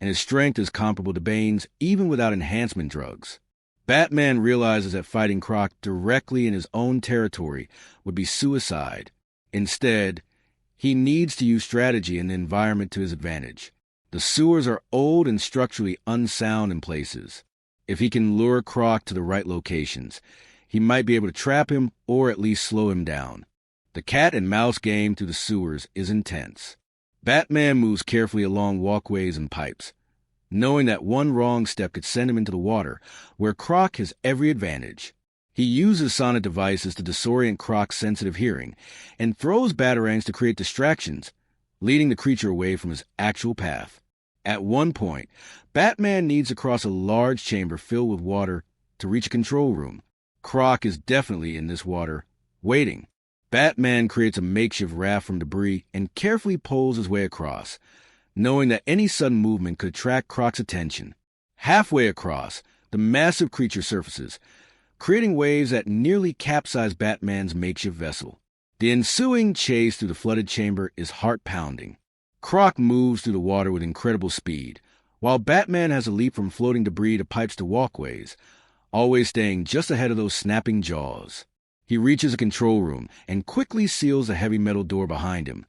and his strength is comparable to Bane's even without enhancement drugs. Batman realizes that fighting Croc directly in his own territory would be suicide. Instead, he needs to use strategy and the environment to his advantage. The sewers are old and structurally unsound in places. If he can lure Croc to the right locations, he might be able to trap him or at least slow him down. The cat and mouse game through the sewers is intense. Batman moves carefully along walkways and pipes, knowing that one wrong step could send him into the water, where Croc has every advantage. He uses sonic devices to disorient Croc's sensitive hearing, and throws batarangs to create distractions, leading the creature away from his actual path. At one point, Batman needs to cross a large chamber filled with water to reach a control room. Croc is definitely in this water, waiting. Batman creates a makeshift raft from debris and carefully poles his way across, knowing that any sudden movement could attract Croc's attention. Halfway across, the massive creature surfaces, creating waves that nearly capsize Batman's makeshift vessel. The ensuing chase through the flooded chamber is heart-pounding. Croc moves through the water with incredible speed, while Batman has to leap from floating debris to pipes to walkways, always staying just ahead of those snapping jaws. He reaches a control room and quickly seals the heavy metal door behind him,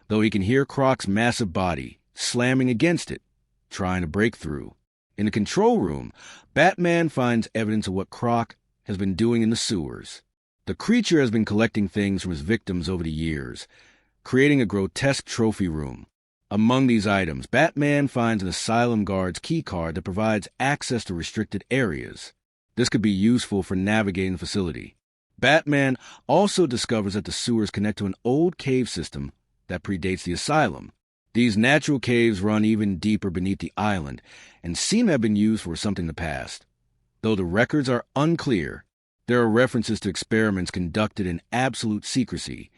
though he can hear Croc's massive body slamming against it, trying to break through. In the control room, Batman finds evidence of what Croc has been doing in the sewers. The creature has been collecting things from his victims over the years, creating a grotesque trophy room. Among these items, Batman finds an asylum guard's keycard that provides access to restricted areas. This could be useful for navigating the facility. Batman also discovers that the sewers connect to an old cave system that predates the asylum. These natural caves run even deeper beneath the island and seem to have been used for something in the past. Though the records are unclear, there are references to experiments conducted in absolute secrecy,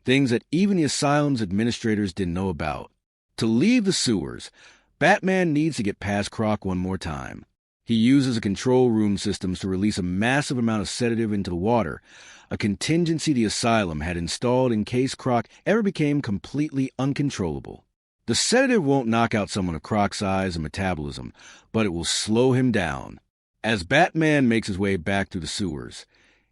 things that even the asylum's administrators didn't know about. To leave the sewers, Batman needs to get past Croc one more time. He uses the control room systems to release a massive amount of sedative into the water, a contingency the asylum had installed in case Croc ever became completely uncontrollable. The sedative won't knock out someone of Croc's size and metabolism, but it will slow him down. As Batman makes his way back through the sewers,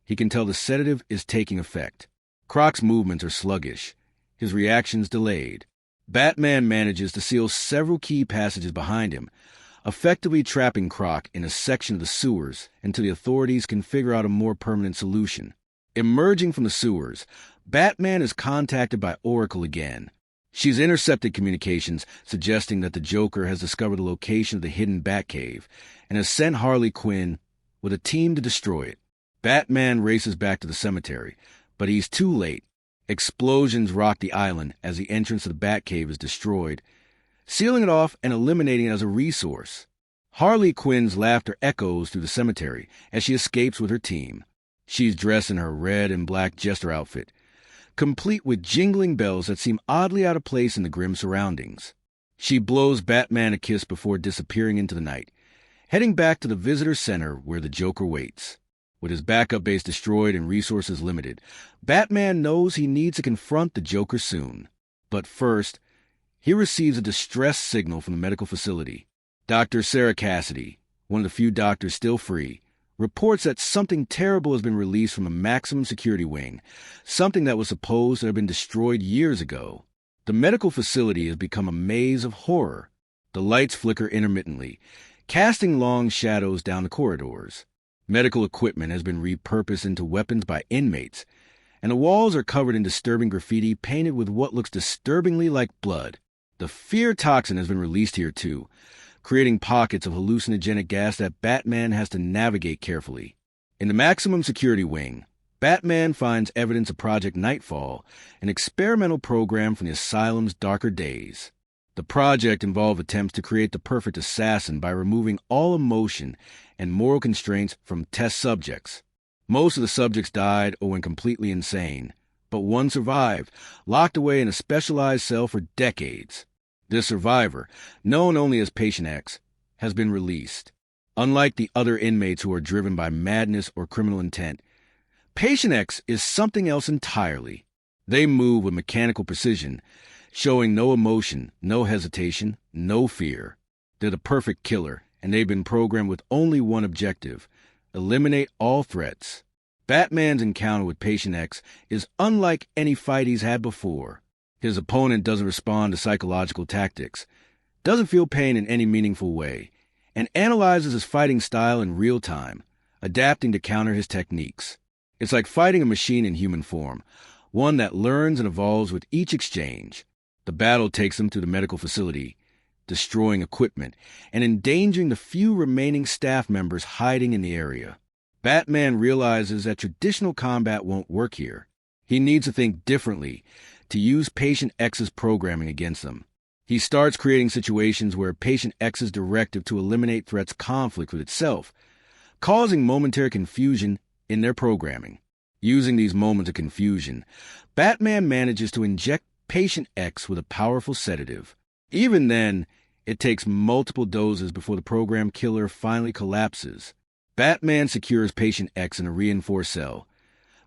he can tell the sedative is taking effect. Croc's movements are sluggish, his reactions delayed. Batman manages to seal several key passages behind him, effectively trapping Croc in a section of the sewers until the authorities can figure out a more permanent solution. Emerging from the sewers, Batman is contacted by Oracle again, She's intercepted communications suggesting that the Joker has discovered the location of the hidden Batcave and has sent Harley Quinn with a team to destroy it. Batman races back to the cemetery, but he's too late. Explosions rock the island as the entrance to the Batcave is destroyed, sealing it off and eliminating it as a resource. Harley Quinn's laughter echoes through the cemetery as she escapes with her team. She's dressed in her red and black jester outfit, complete with jingling bells that seem oddly out of place in the grim surroundings. She blows Batman a kiss before disappearing into the night, heading back to the visitor center where the Joker waits. With his backup base destroyed and resources limited, Batman knows he needs to confront the Joker soon. But first, he receives a distress signal from the medical facility. Dr. Sarah Cassidy, one of the few doctors still free, reports that something terrible has been released from a maximum security wing, something that was supposed to have been destroyed years ago. The medical facility has become a maze of horror. The lights flicker intermittently, casting long shadows down the corridors. Medical equipment has been repurposed into weapons by inmates, and the walls are covered in disturbing graffiti painted with what looks disturbingly like blood. The fear toxin has been released here too, creating pockets of hallucinogenic gas that Batman has to navigate carefully. In the maximum security wing, Batman finds evidence of Project Nightfall, an experimental program from the Asylum's darker days. The project involved attempts to create the perfect assassin by removing all emotion and moral constraints from test subjects. Most of the subjects died or went completely insane, but one survived, locked away in a specialized cell for decades. This survivor, known only as Patient X, has been released. Unlike the other inmates who are driven by madness or criminal intent, Patient X is something else entirely. They move with mechanical precision, showing no emotion, no hesitation, no fear. They're the perfect killer, and they've been programmed with only one objective: eliminate all threats. Batman's encounter with Patient X is unlike any fight he's had before. His opponent doesn't respond to psychological tactics, doesn't feel pain in any meaningful way, and analyzes his fighting style in real time, adapting to counter his techniques. It's like fighting a machine in human form, one that learns and evolves with each exchange. The battle takes them to the medical facility, destroying equipment and endangering the few remaining staff members hiding in the area. Batman realizes that traditional combat won't work here. He needs to think differently to use Patient X's programming against them. He starts creating situations where Patient X's directive to eliminate threats conflict with itself, causing momentary confusion in their programming. Using these moments of confusion, Batman manages to inject Patient X with a powerful sedative. Even then, it takes multiple doses before the program killer finally collapses. Batman secures Patient X in a reinforced cell,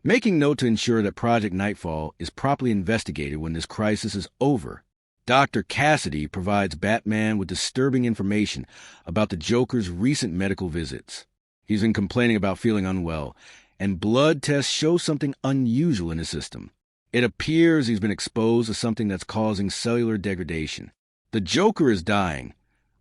making note to ensure that Project Nightfall is properly investigated when this crisis is over. Dr. Cassidy provides Batman with disturbing information about the Joker's recent medical visits. He's been complaining about feeling unwell, and blood tests show something unusual in his system. It appears he's been exposed to something that's causing cellular degradation. The Joker is dying,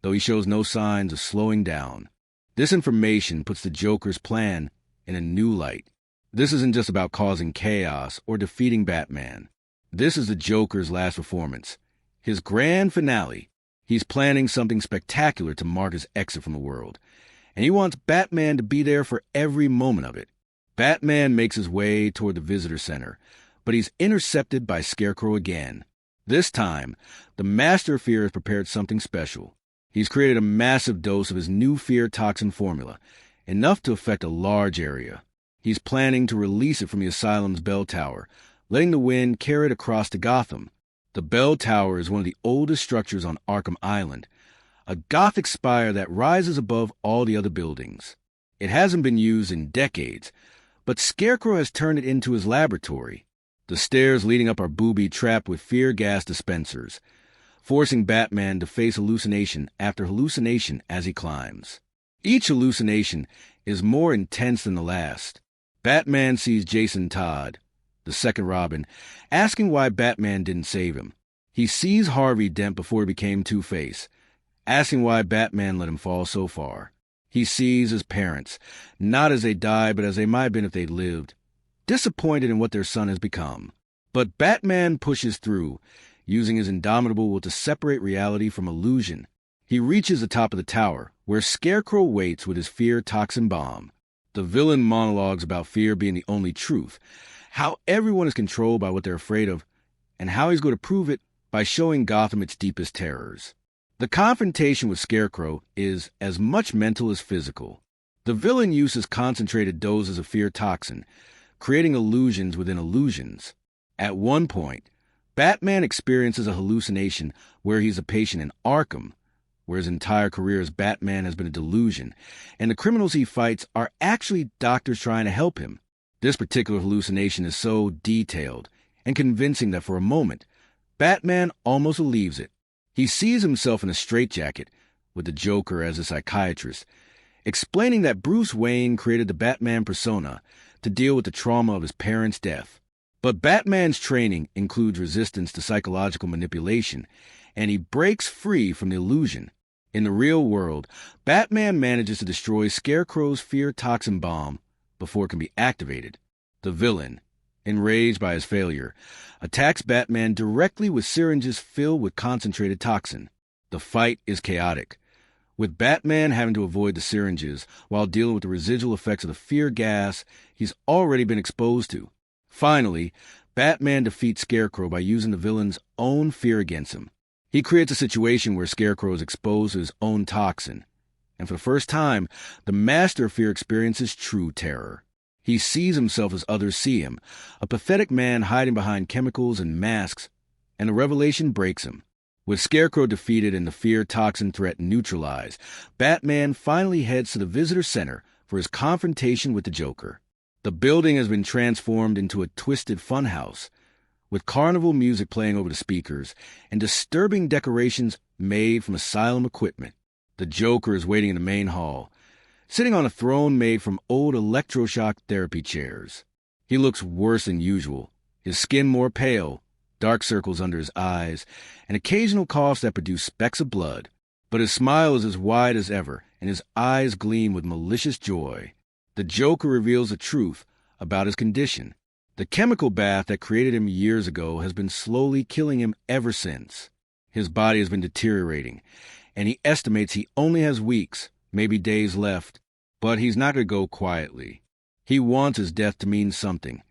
though he shows no signs of slowing down. This information puts the Joker's plan in a new light. This isn't just about causing chaos or defeating Batman. This is the Joker's last performance, his grand finale. He's planning something spectacular to mark his exit from the world, and he wants Batman to be there for every moment of it. Batman makes his way toward the visitor center, but he's intercepted by Scarecrow again. This time, the Master of Fear has prepared something special. He's created a massive dose of his new fear toxin formula, enough to affect a large area. He's planning to release it from the Asylum's bell tower, letting the wind carry it across to Gotham. The bell tower is one of the oldest structures on Arkham Island, a Gothic spire that rises above all the other buildings. It hasn't been used in decades, but Scarecrow has turned it into his laboratory. The stairs leading up are booby-trapped with fear gas dispensers, forcing Batman to face hallucination after hallucination as he climbs. Each hallucination is more intense than the last. Batman sees Jason Todd, the second Robin, asking why Batman didn't save him. He sees Harvey Dent before he became Two-Face, asking why Batman let him fall so far. He sees his parents, not as they died, but as they might have been if they'd lived, disappointed in what their son has become. But Batman pushes through, using his indomitable will to separate reality from illusion. He reaches the top of the tower, where Scarecrow waits with his fear toxin bomb. The villain monologues about fear being the only truth, how everyone is controlled by what they're afraid of, and how he's going to prove it by showing Gotham its deepest terrors. The confrontation with Scarecrow is as much mental as physical. The villain uses concentrated doses of fear toxin, creating illusions within illusions. At one point, Batman experiences a hallucination where he's a patient in Arkham, where his entire career as Batman has been a delusion, and the criminals he fights are actually doctors trying to help him. This particular hallucination is so detailed and convincing that for a moment, Batman almost believes it. He sees himself in a straitjacket, with the Joker as a psychiatrist, explaining that Bruce Wayne created the Batman persona to deal with the trauma of his parents' death. But Batman's training includes resistance to psychological manipulation, and he breaks free from the illusion. In the real world, Batman manages to destroy Scarecrow's fear toxin bomb before it can be activated. The villain, enraged by his failure, attacks Batman directly with syringes filled with concentrated toxin. The fight is chaotic, with Batman having to avoid the syringes while dealing with the residual effects of the fear gas he's already been exposed to. Finally, Batman defeats Scarecrow by using the villain's own fear against him. He creates a situation where Scarecrow is exposed to his own toxin, and for the first time, the Master of Fear experiences true terror. He sees himself as others see him, a pathetic man hiding behind chemicals and masks, and the revelation breaks him. With Scarecrow defeated and the fear toxin threat neutralized, Batman finally heads to the visitor center for his confrontation with the Joker. The building has been transformed into a twisted funhouse, with carnival music playing over the speakers and disturbing decorations made from Asylum equipment. The Joker is waiting in the main hall, sitting on a throne made from old electroshock therapy chairs. He looks worse than usual, his skin more pale, dark circles under his eyes, and occasional coughs that produce specks of blood. But his smile is as wide as ever, and his eyes gleam with malicious joy. The Joker reveals the truth about his condition. The chemical bath that created him years ago has been slowly killing him ever since. His body has been deteriorating, and he estimates he only has weeks, maybe days left, but he's not going to go quietly. He wants his death to mean something,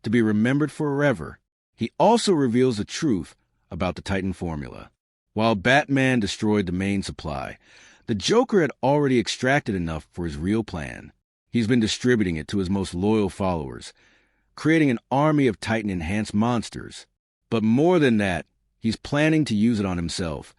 to be remembered forever. He also reveals the truth about the Titan formula. While Batman destroyed the main supply, the Joker had already extracted enough for his real plan. He's been distributing it to his most loyal followers, creating an army of Titan-enhanced monsters. But more than that, he's planning to use it on himself,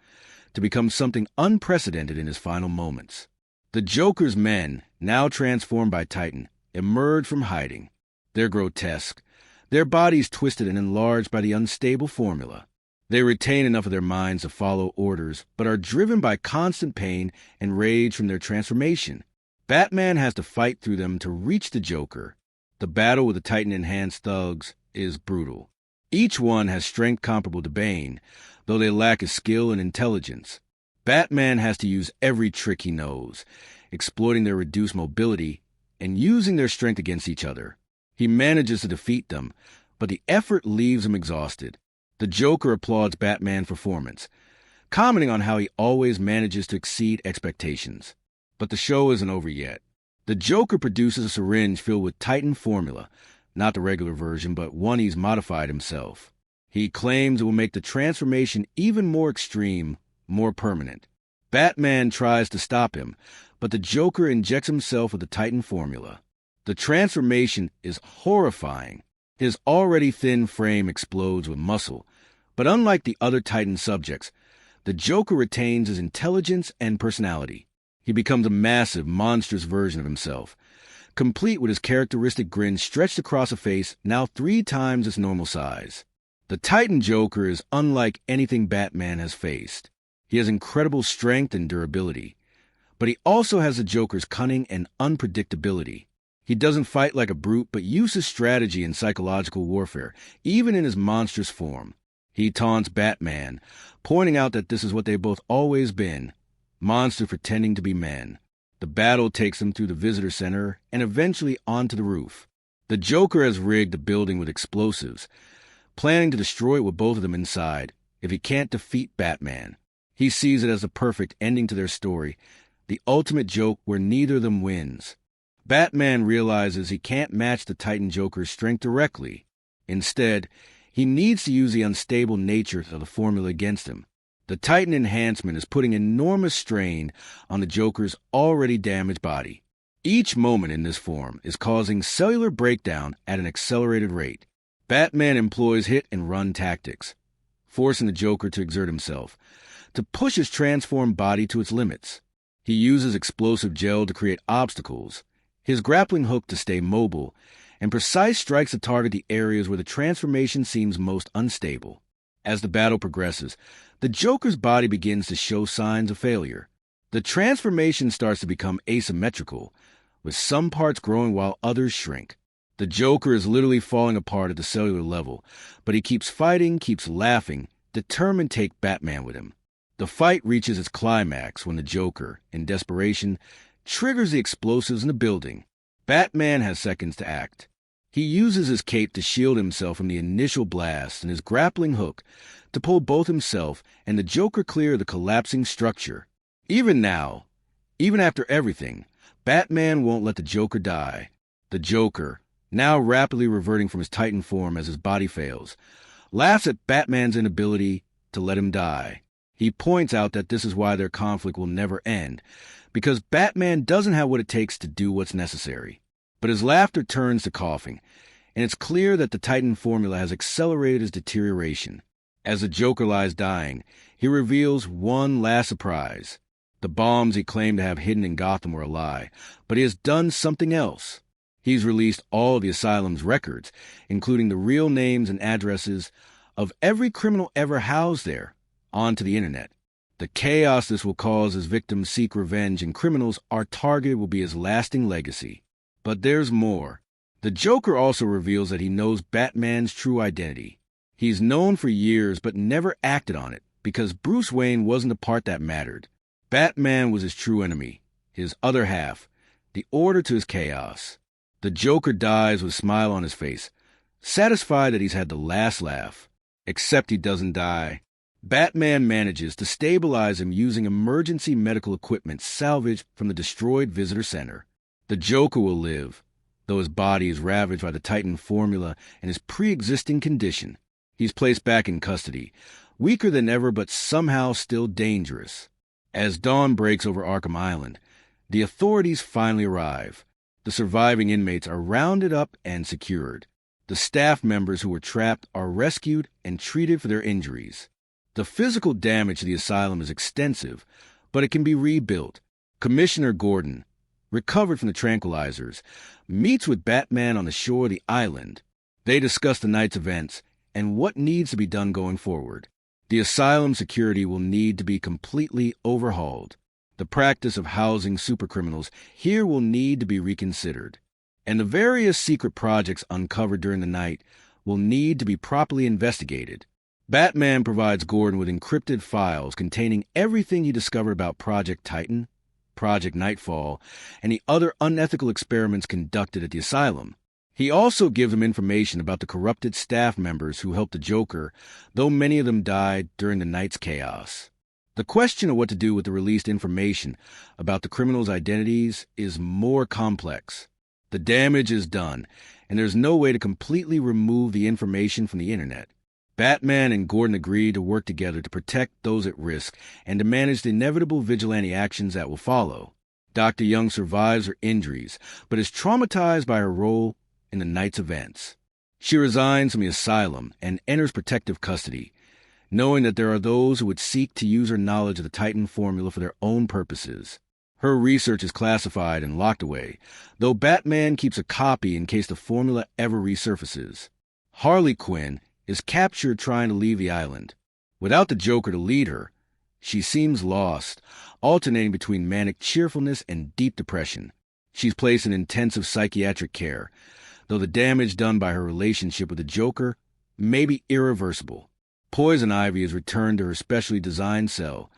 to become something unprecedented in his final moments. The Joker's men, now transformed by Titan, emerge from hiding. They're grotesque, their bodies twisted and enlarged by the unstable formula. They retain enough of their minds to follow orders, but are driven by constant pain and rage from their transformation. Batman has to fight through them to reach the Joker. The battle with the Titan-enhanced thugs is brutal. Each one has strength comparable to Bane, though they lack his skill and intelligence. Batman has to use every trick he knows, exploiting their reduced mobility and using their strength against each other. He manages to defeat them, but the effort leaves him exhausted. The Joker applauds Batman's performance, commenting on how he always manages to exceed expectations. But the show isn't over yet. The Joker produces a syringe filled with Titan formula, not the regular version, but one he's modified himself. He claims it will make the transformation even more extreme, more permanent. Batman tries to stop him, but the Joker injects himself with the Titan formula. The transformation is horrifying. His already thin frame explodes with muscle, but unlike the other Titan subjects, the Joker retains his intelligence and personality. He becomes a massive, monstrous version of himself, complete with his characteristic grin stretched across a face now 3 times its normal size. The Titan Joker is unlike anything Batman has faced. He has incredible strength and durability, but he also has the Joker's cunning and unpredictability. He doesn't fight like a brute, but uses strategy and psychological warfare, even in his monstrous form. He taunts Batman, pointing out that this is what they've both always been, monsters pretending to be men. The battle takes them through the visitor center and eventually onto the roof. The Joker has rigged the building with explosives, planning to destroy it with both of them inside, if he can't defeat Batman. He sees it as the perfect ending to their story, the ultimate joke where neither of them wins. Batman realizes he can't match the Titan Joker's strength directly. Instead, he needs to use the unstable nature of the formula against him. The Titan enhancement is putting enormous strain on the Joker's already damaged body. Each moment in this form is causing cellular breakdown at an accelerated rate. Batman employs hit-and-run tactics, forcing the Joker to exert himself, to push his transformed body to its limits. He uses explosive gel to create obstacles, his grappling hook to stay mobile, and precise strikes to target the areas where the transformation seems most unstable. As the battle progresses, the Joker's body begins to show signs of failure. The transformation starts to become asymmetrical, with some parts growing while others shrink. The Joker is literally falling apart at the cellular level, but he keeps fighting, keeps laughing, determined to take Batman with him. The fight reaches its climax when the Joker, in desperation, triggers the explosives in the building. Batman has seconds to act. He uses his cape to shield himself from the initial blast and his grappling hook to pull both himself and the Joker clear of the collapsing structure. Even now, even after everything, Batman won't let the Joker die. The Joker, now rapidly reverting from his Titan form as his body fails, laughs at Batman's inability to let him die. He points out that this is why their conflict will never end, because Batman doesn't have what it takes to do what's necessary. But his laughter turns to coughing, and it's clear that the Titan formula has accelerated his deterioration. As the Joker lies dying, he reveals one last surprise. The bombs he claimed to have hidden in Gotham were a lie, but he has done something else. He's released all the Asylum's records, including the real names and addresses of every criminal ever housed there, onto the internet. The chaos this will cause as victims seek revenge and criminals are targeted will be his lasting legacy. But there's more. The Joker also reveals that he knows Batman's true identity. He's known for years but never acted on it, because Bruce Wayne wasn't the part that mattered. Batman was his true enemy, his other half, the order to his chaos. The Joker dies with a smile on his face, satisfied that he's had the last laugh. Except he doesn't die. Batman manages to stabilize him using emergency medical equipment salvaged from the destroyed visitor center. The Joker will live, though his body is ravaged by the Titan formula and his pre-existing condition. He's placed back in custody, weaker than ever but somehow still dangerous. As dawn breaks over Arkham Island, the authorities finally arrive. The surviving inmates are rounded up and secured. The staff members who were trapped are rescued and treated for their injuries. The physical damage to the asylum is extensive, but it can be rebuilt. Commissioner Gordon, recovered from the tranquilizers, meets with Batman on the shore of the island. They discuss the night's events and what needs to be done going forward. The asylum security will need to be completely overhauled. The practice of housing supercriminals here will need to be reconsidered. And the various secret projects uncovered during the night will need to be properly investigated. Batman provides Gordon with encrypted files containing everything he discovered about Project Titan, Project Nightfall, and the other unethical experiments conducted at the asylum. He also gives him information about the corrupted staff members who helped the Joker, though many of them died during the night's chaos. The question of what to do with the released information about the criminals' identities is more complex. The damage is done, and there's no way to completely remove the information from the internet. Batman and Gordon agreed to work together to protect those at risk and to manage the inevitable vigilante actions that will follow. Dr. Young survives her injuries, but is traumatized by her role in the night's events. She resigns from the asylum and enters protective custody, knowing that there are those who would seek to use her knowledge of the Titan formula for their own purposes. Her research is classified and locked away, though Batman keeps a copy in case the formula ever resurfaces. Harley Quinn is captured trying to leave the island. Without the Joker to lead her, she seems lost, alternating between manic cheerfulness and deep depression. She's placed in intensive psychiatric care, though the damage done by her relationship with the Joker may be irreversible. Poison Ivy is returned to her specially designed cell,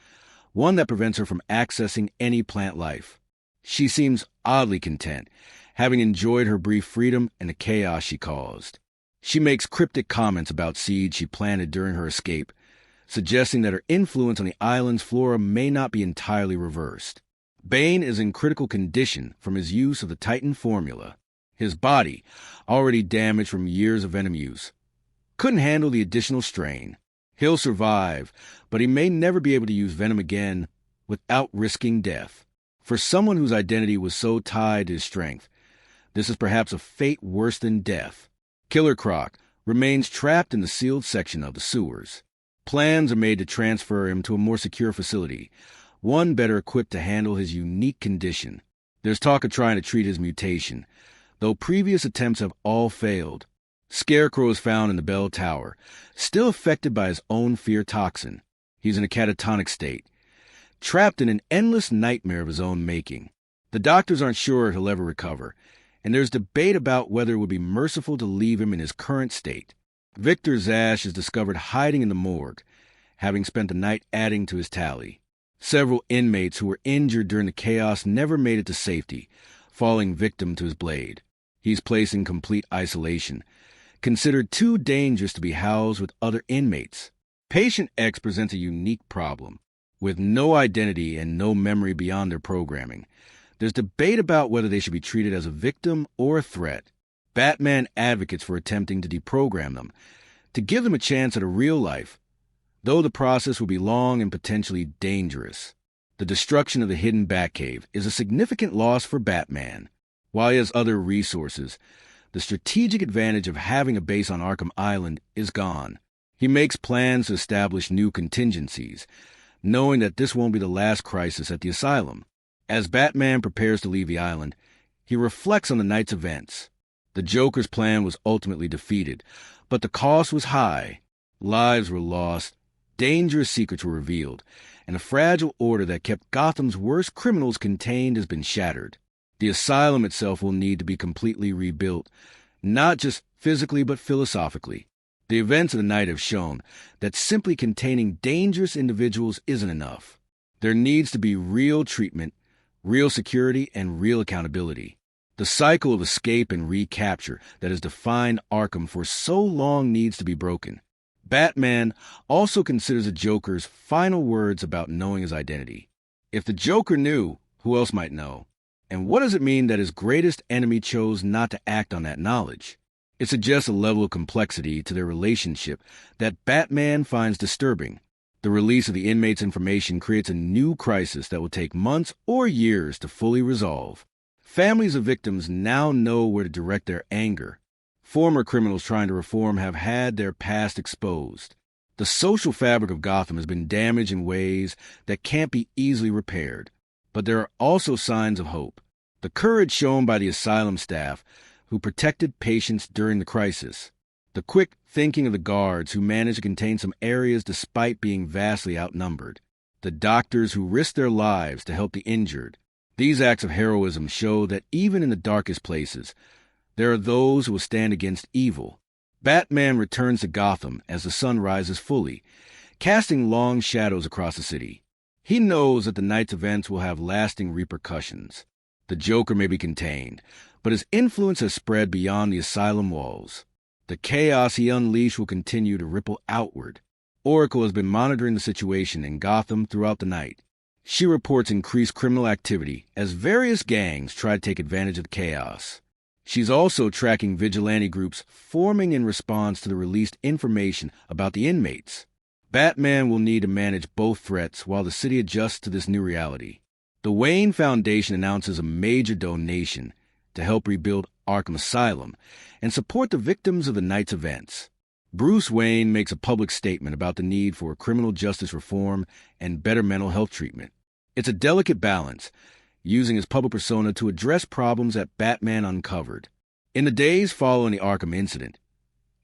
one that prevents her from accessing any plant life. She seems oddly content, having enjoyed her brief freedom and the chaos she caused. She makes cryptic comments about seeds she planted during her escape, suggesting that her influence on the island's flora may not be entirely reversed. Bane is in critical condition from his use of the Titan formula. His body, already damaged from years of venom use, couldn't handle the additional strain. He'll survive, but he may never be able to use venom again without risking death. For someone whose identity was so tied to his strength, this is perhaps a fate worse than death. Killer Croc remains trapped in the sealed section of the sewers. Plans are made to transfer him to a more secure facility, one better equipped to handle his unique condition. There's talk of trying to treat his mutation, though previous attempts have all failed. Scarecrow is found in the bell tower, still affected by his own fear toxin. He's in a catatonic state, trapped in an endless nightmare of his own making. The doctors aren't sure he'll ever recover, and there's debate about whether it would be merciful to leave him in his current state. Victor Zash is discovered hiding in the morgue, having spent the night adding to his tally. Several inmates who were injured during the chaos never made it to safety, falling victim to his blade. He's placed in complete isolation, considered too dangerous to be housed with other inmates. Patient X presents a unique problem. With no identity and no memory beyond their programming, there's debate about whether they should be treated as a victim or a threat. Batman advocates for attempting to deprogram them, to give them a chance at a real life, though the process will be long and potentially dangerous. The destruction of the hidden Batcave is a significant loss for Batman. While he has other resources, the strategic advantage of having a base on Arkham Island is gone. He makes plans to establish new contingencies, knowing that this won't be the last crisis at the Asylum. As Batman prepares to leave the island, he reflects on the night's events. The Joker's plan was ultimately defeated, but the cost was high. Lives were lost, dangerous secrets were revealed, and a fragile order that kept Gotham's worst criminals contained has been shattered. The Asylum itself will need to be completely rebuilt, not just physically but philosophically. The events of the night have shown that simply containing dangerous individuals isn't enough. There needs to be real treatment, real security, and real accountability. The cycle of escape and recapture that has defined Arkham for so long needs to be broken. Batman also considers the Joker's final words about knowing his identity. If the Joker knew, who else might know? And what does it mean that his greatest enemy chose not to act on that knowledge? It suggests a level of complexity to their relationship that Batman finds disturbing. The release of the inmates' information creates a new crisis that will take months or years to fully resolve. Families of victims now know where to direct their anger. Former criminals trying to reform have had their past exposed. The social fabric of Gotham has been damaged in ways that can't be easily repaired. But there are also signs of hope. The courage shown by the Asylum staff who protected patients during the crisis. The quick thinking of the guards who managed to contain some areas despite being vastly outnumbered. The doctors who risked their lives to help the injured. These acts of heroism show that even in the darkest places, there are those who will stand against evil. Batman returns to Gotham as the sun rises fully, casting long shadows across the city. He knows that the night's events will have lasting repercussions. The Joker may be contained, but his influence has spread beyond the Asylum walls. The chaos he unleashed will continue to ripple outward. Oracle has been monitoring the situation in Gotham throughout the night. She reports increased criminal activity as various gangs try to take advantage of the chaos. She's also tracking vigilante groups forming in response to the released information about the inmates. Batman will need to manage both threats while the city adjusts to this new reality. The Wayne Foundation announces a major donation to help rebuild Arkham Asylum and support the victims of the night's events. Bruce Wayne makes a public statement about the need for criminal justice reform and better mental health treatment. It's a delicate balance, using his public persona to address problems that Batman uncovered. In the days following the Arkham incident,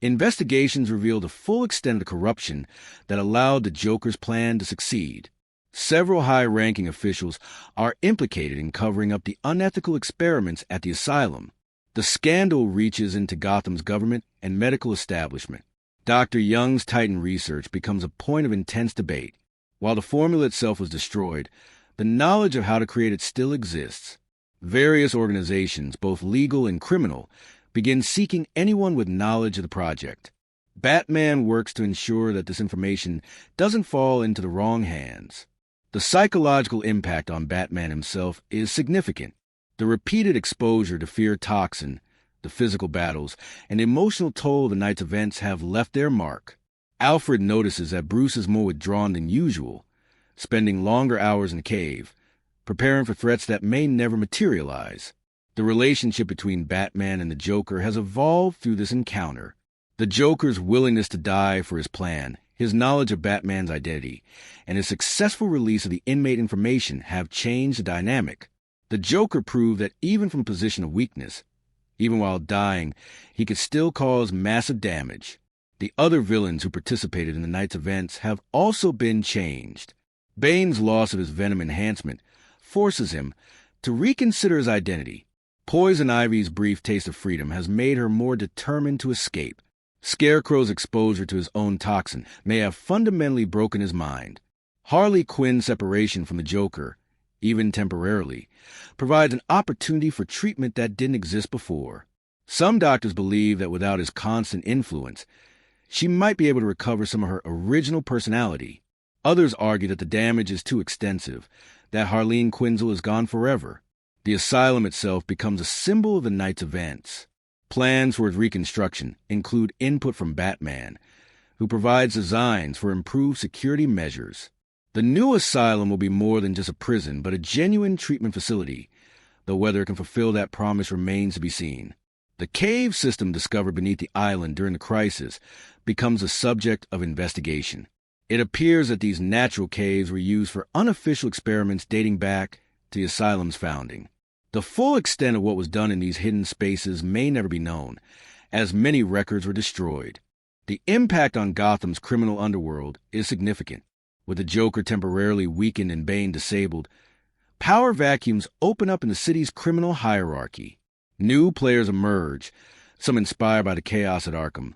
investigations revealed the full extent of the corruption that allowed the Joker's plan to succeed. Several high-ranking officials are implicated in covering up the unethical experiments at the Asylum. The scandal reaches into Gotham's government and medical establishment. Dr. Young's Titan research becomes a point of intense debate. While the formula itself was destroyed, the knowledge of how to create it still exists. Various organizations, both legal and criminal, begin seeking anyone with knowledge of the project. Batman works to ensure that this information doesn't fall into the wrong hands. The psychological impact on Batman himself is significant. The repeated exposure to fear toxin, the physical battles, and the emotional toll of the night's events have left their mark. Alfred notices that Bruce is more withdrawn than usual, spending longer hours in the cave, preparing for threats that may never materialize. The relationship between Batman and the Joker has evolved through this encounter. The Joker's willingness to die for his plan, his knowledge of Batman's identity, and his successful release of the inmate information have changed the dynamic. The Joker proved that even from a position of weakness, even while dying, he could still cause massive damage. The other villains who participated in the night's events have also been changed. Bane's loss of his Venom enhancement forces him to reconsider his identity. Poison Ivy's brief taste of freedom has made her more determined to escape. Scarecrow's exposure to his own toxin may have fundamentally broken his mind. Harley Quinn's separation from the Joker, even temporarily, provides an opportunity for treatment that didn't exist before. Some doctors believe that without his constant influence, she might be able to recover some of her original personality. Others argue that the damage is too extensive, that Harleen Quinzel is gone forever. The asylum itself becomes a symbol of the night's events. Plans for its reconstruction include input from Batman, who provides designs for improved security measures. The new asylum will be more than just a prison, but a genuine treatment facility, though whether it can fulfill that promise remains to be seen. The cave system discovered beneath the island during the crisis becomes a subject of investigation. It appears that these natural caves were used for unofficial experiments dating back to the asylum's founding. The full extent of what was done in these hidden spaces may never be known, as many records were destroyed. The impact on Gotham's criminal underworld is significant. With the Joker temporarily weakened and Bane disabled, power vacuums open up in the city's criminal hierarchy. New players emerge, some inspired by the chaos at Arkham,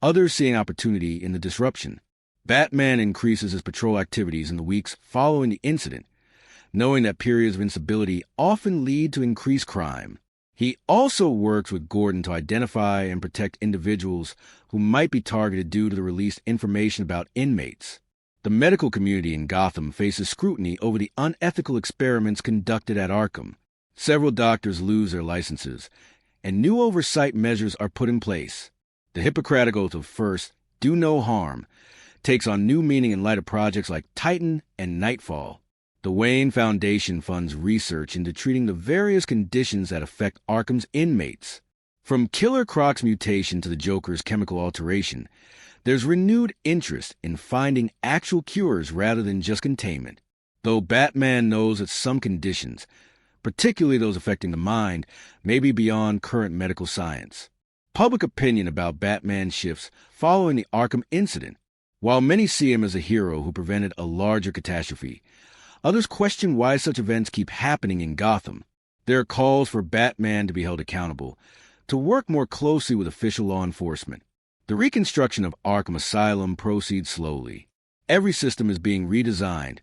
others seeing opportunity in the disruption. Batman increases his patrol activities in the weeks following the incident, knowing that periods of instability often lead to increased crime. He also works with Gordon to identify and protect individuals who might be targeted due to the released information about inmates. The medical community in Gotham faces scrutiny over the unethical experiments conducted at Arkham. Several doctors lose their licenses, and new oversight measures are put in place. The Hippocratic Oath of first, do no harm, takes on new meaning in light of projects like Titan and Nightfall. The Wayne Foundation funds research into treating the various conditions that affect Arkham's inmates. From Killer Croc's mutation to the Joker's chemical alteration, there's renewed interest in finding actual cures rather than just containment. Though Batman knows that some conditions, particularly those affecting the mind, may be beyond current medical science. Public opinion about Batman shifts following the Arkham incident. While many see him as a hero who prevented a larger catastrophe, others question why such events keep happening in Gotham. There are calls for Batman to be held accountable, to work more closely with official law enforcement. The reconstruction of Arkham Asylum proceeds slowly. Every system is being redesigned,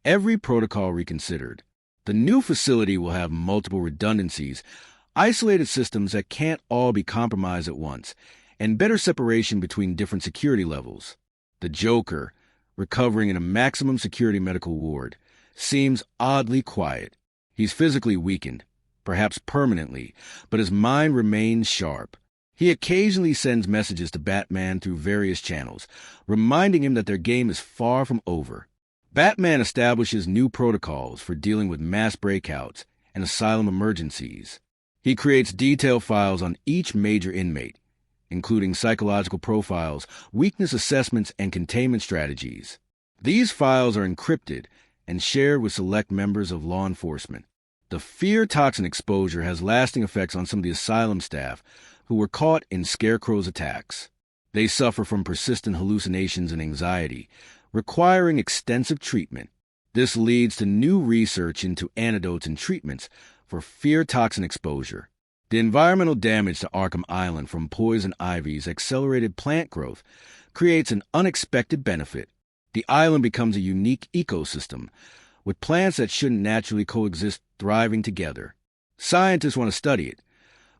every protocol reconsidered. The new facility will have multiple redundancies, isolated systems that can't all be compromised at once, and better separation between different security levels. The Joker, recovering in a maximum security medical ward, seems oddly quiet. He's physically weakened, perhaps permanently, but his mind remains sharp. He occasionally sends messages to Batman through various channels, reminding him that their game is far from over. Batman establishes new protocols for dealing with mass breakouts and asylum emergencies. He creates detailed files on each major inmate, including psychological profiles, weakness assessments, and containment strategies. These files are encrypted and shared with select members of law enforcement. The fear toxin exposure has lasting effects on some of the asylum staff who were caught in Scarecrow's attacks. They suffer from persistent hallucinations and anxiety, requiring extensive treatment. This leads to new research into antidotes and treatments for fear toxin exposure. The environmental damage to Arkham Island from Poison Ivy's accelerated plant growth creates an unexpected benefit. The island becomes a unique ecosystem, with plants that shouldn't naturally coexist thriving together. Scientists want to study it,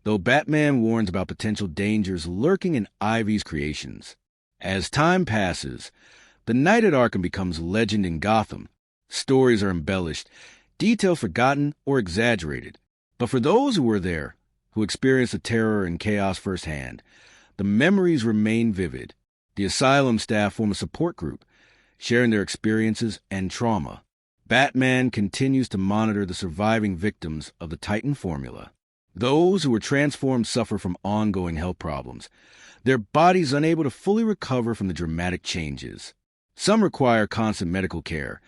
though Batman warns about potential dangers lurking in Ivy's creations. As time passes, the night at Arkham becomes legend in Gotham. Stories are embellished, details forgotten or exaggerated. But for those who were there, who experienced the terror and chaos firsthand, the memories remain vivid. The Asylum staff form a support group, sharing their experiences and trauma. Batman continues to monitor the surviving victims of the Titan formula. Those who were transformed suffer from ongoing health problems, their bodies unable to fully recover from the dramatic changes. Some require constant medical care,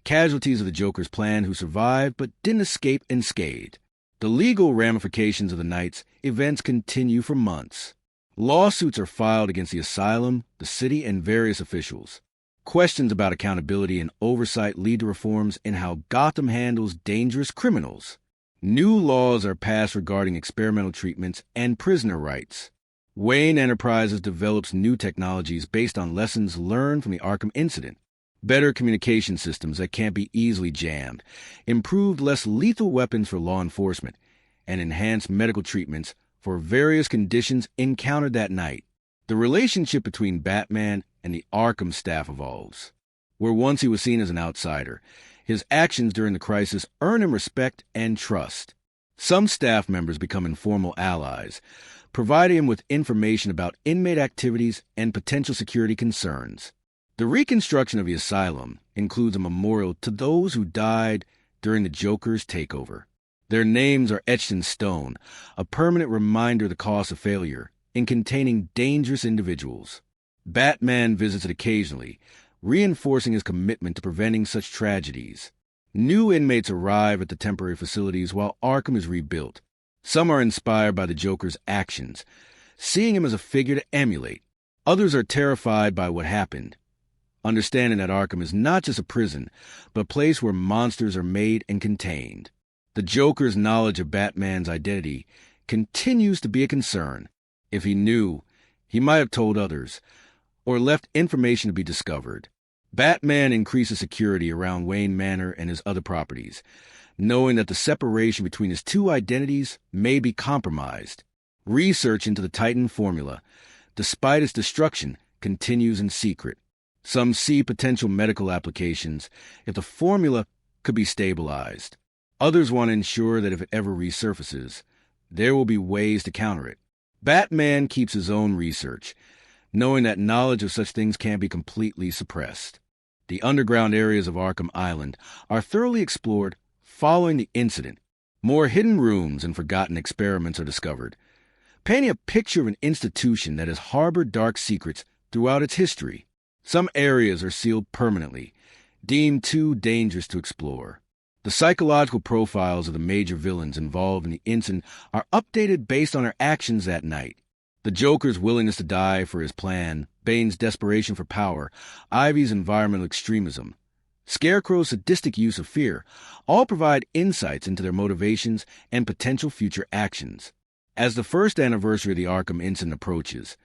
casualties of the Joker's plan who survived but didn't escape unscathed. The legal ramifications of the night's events continue for months. Lawsuits are filed against the Asylum, the city, and various officials. Questions about accountability and oversight lead to reforms in how Gotham handles dangerous criminals. New laws are passed regarding experimental treatments and prisoner rights. Wayne Enterprises develops new technologies based on lessons learned from the Arkham incident. Better communication systems that can't be easily jammed, improved less lethal weapons for law enforcement, and enhanced medical treatments for various conditions encountered that night. The relationship between Batman and the Arkham staff evolves. Where once he was seen as an outsider, his actions during the crisis earn him respect and trust. Some staff members become informal allies, providing him with information about inmate activities and potential security concerns. The reconstruction of the Asylum includes a memorial to those who died during the Joker's takeover. Their names are etched in stone, a permanent reminder of the cost of failure in containing dangerous individuals. Batman visits it occasionally, reinforcing his commitment to preventing such tragedies. New inmates arrive at the temporary facilities while Arkham is rebuilt. Some are inspired by the Joker's actions, seeing him as a figure to emulate. Others are terrified by what happened, understanding that Arkham is not just a prison, but a place where monsters are made and contained. The Joker's knowledge of Batman's identity continues to be a concern. If he knew, he might have told others, or left information to be discovered. Batman increases security around Wayne Manor and his other properties, knowing that the separation between his two identities may be compromised. Research into the Titan formula, despite its destruction, continues in secret. Some see potential medical applications if the formula could be stabilized. Others want to ensure that if it ever resurfaces, there will be ways to counter it. Batman keeps his own research, knowing that knowledge of such things can't be completely suppressed. The underground areas of Arkham Island are thoroughly explored following the incident. More hidden rooms and forgotten experiments are discovered, painting a picture of an institution that has harbored dark secrets throughout its history. Some areas are sealed permanently, deemed too dangerous to explore. The psychological profiles of the major villains involved in the incident are updated based on their actions that night. The Joker's willingness to die for his plan, Bane's desperation for power, Ivy's environmental extremism, Scarecrow's sadistic use of fear, all provide insights into their motivations and potential future actions. As the first anniversary of the Arkham incident approaches,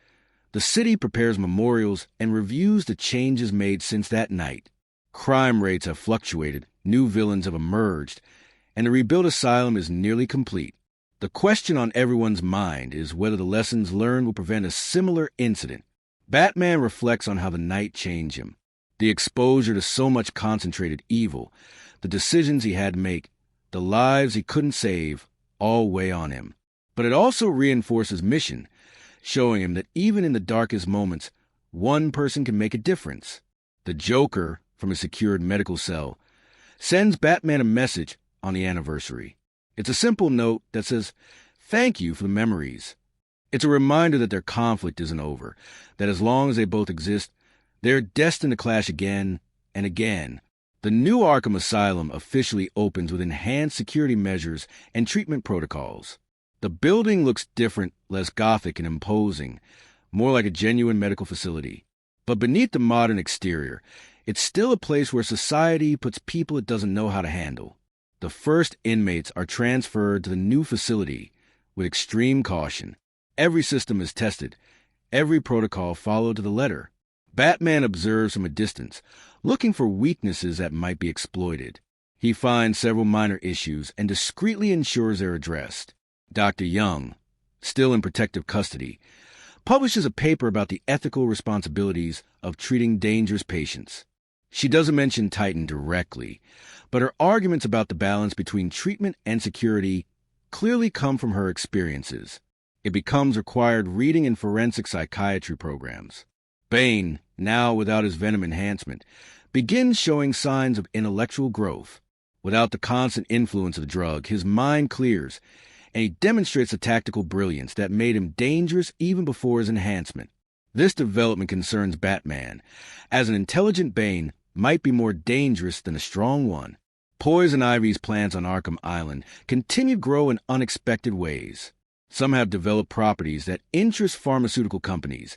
the city prepares memorials and reviews the changes made since that night. Crime rates have fluctuated, new villains have emerged, and the rebuilt asylum is nearly complete. The question on everyone's mind is whether the lessons learned will prevent a similar incident. Batman reflects on how the night changed him. The exposure to so much concentrated evil, the decisions he had to make, the lives he couldn't save, all weigh on him. But it also reinforces his mission, showing him that even in the darkest moments, one person can make a difference. The Joker, from a secured medical cell, sends Batman a message on the anniversary. It's a simple note that says, "Thank you for the memories." It's a reminder that their conflict isn't over, that as long as they both exist, they're destined to clash again and again. The new Arkham Asylum officially opens with enhanced security measures and treatment protocols. The building looks different, less gothic and imposing, more like a genuine medical facility. But beneath the modern exterior, it's still a place where society puts people it doesn't know how to handle. The first inmates are transferred to the new facility with extreme caution. Every system is tested, every protocol followed to the letter. Batman observes from a distance, looking for weaknesses that might be exploited. He finds several minor issues and discreetly ensures they're addressed. Dr. Young, still in protective custody, publishes a paper about the ethical responsibilities of treating dangerous patients. She doesn't mention Titan directly, but her arguments about the balance between treatment and security clearly come from her experiences. It becomes required reading in forensic psychiatry programs. Bane, now without his venom enhancement, begins showing signs of intellectual growth. Without the constant influence of the drug, his mind clears, and he demonstrates a tactical brilliance that made him dangerous even before his enhancement. This development concerns Batman, as an intelligent Bane might be more dangerous than a strong one. Poison Ivy's plants on Arkham Island continue to grow in unexpected ways. Some have developed properties that interest pharmaceutical companies.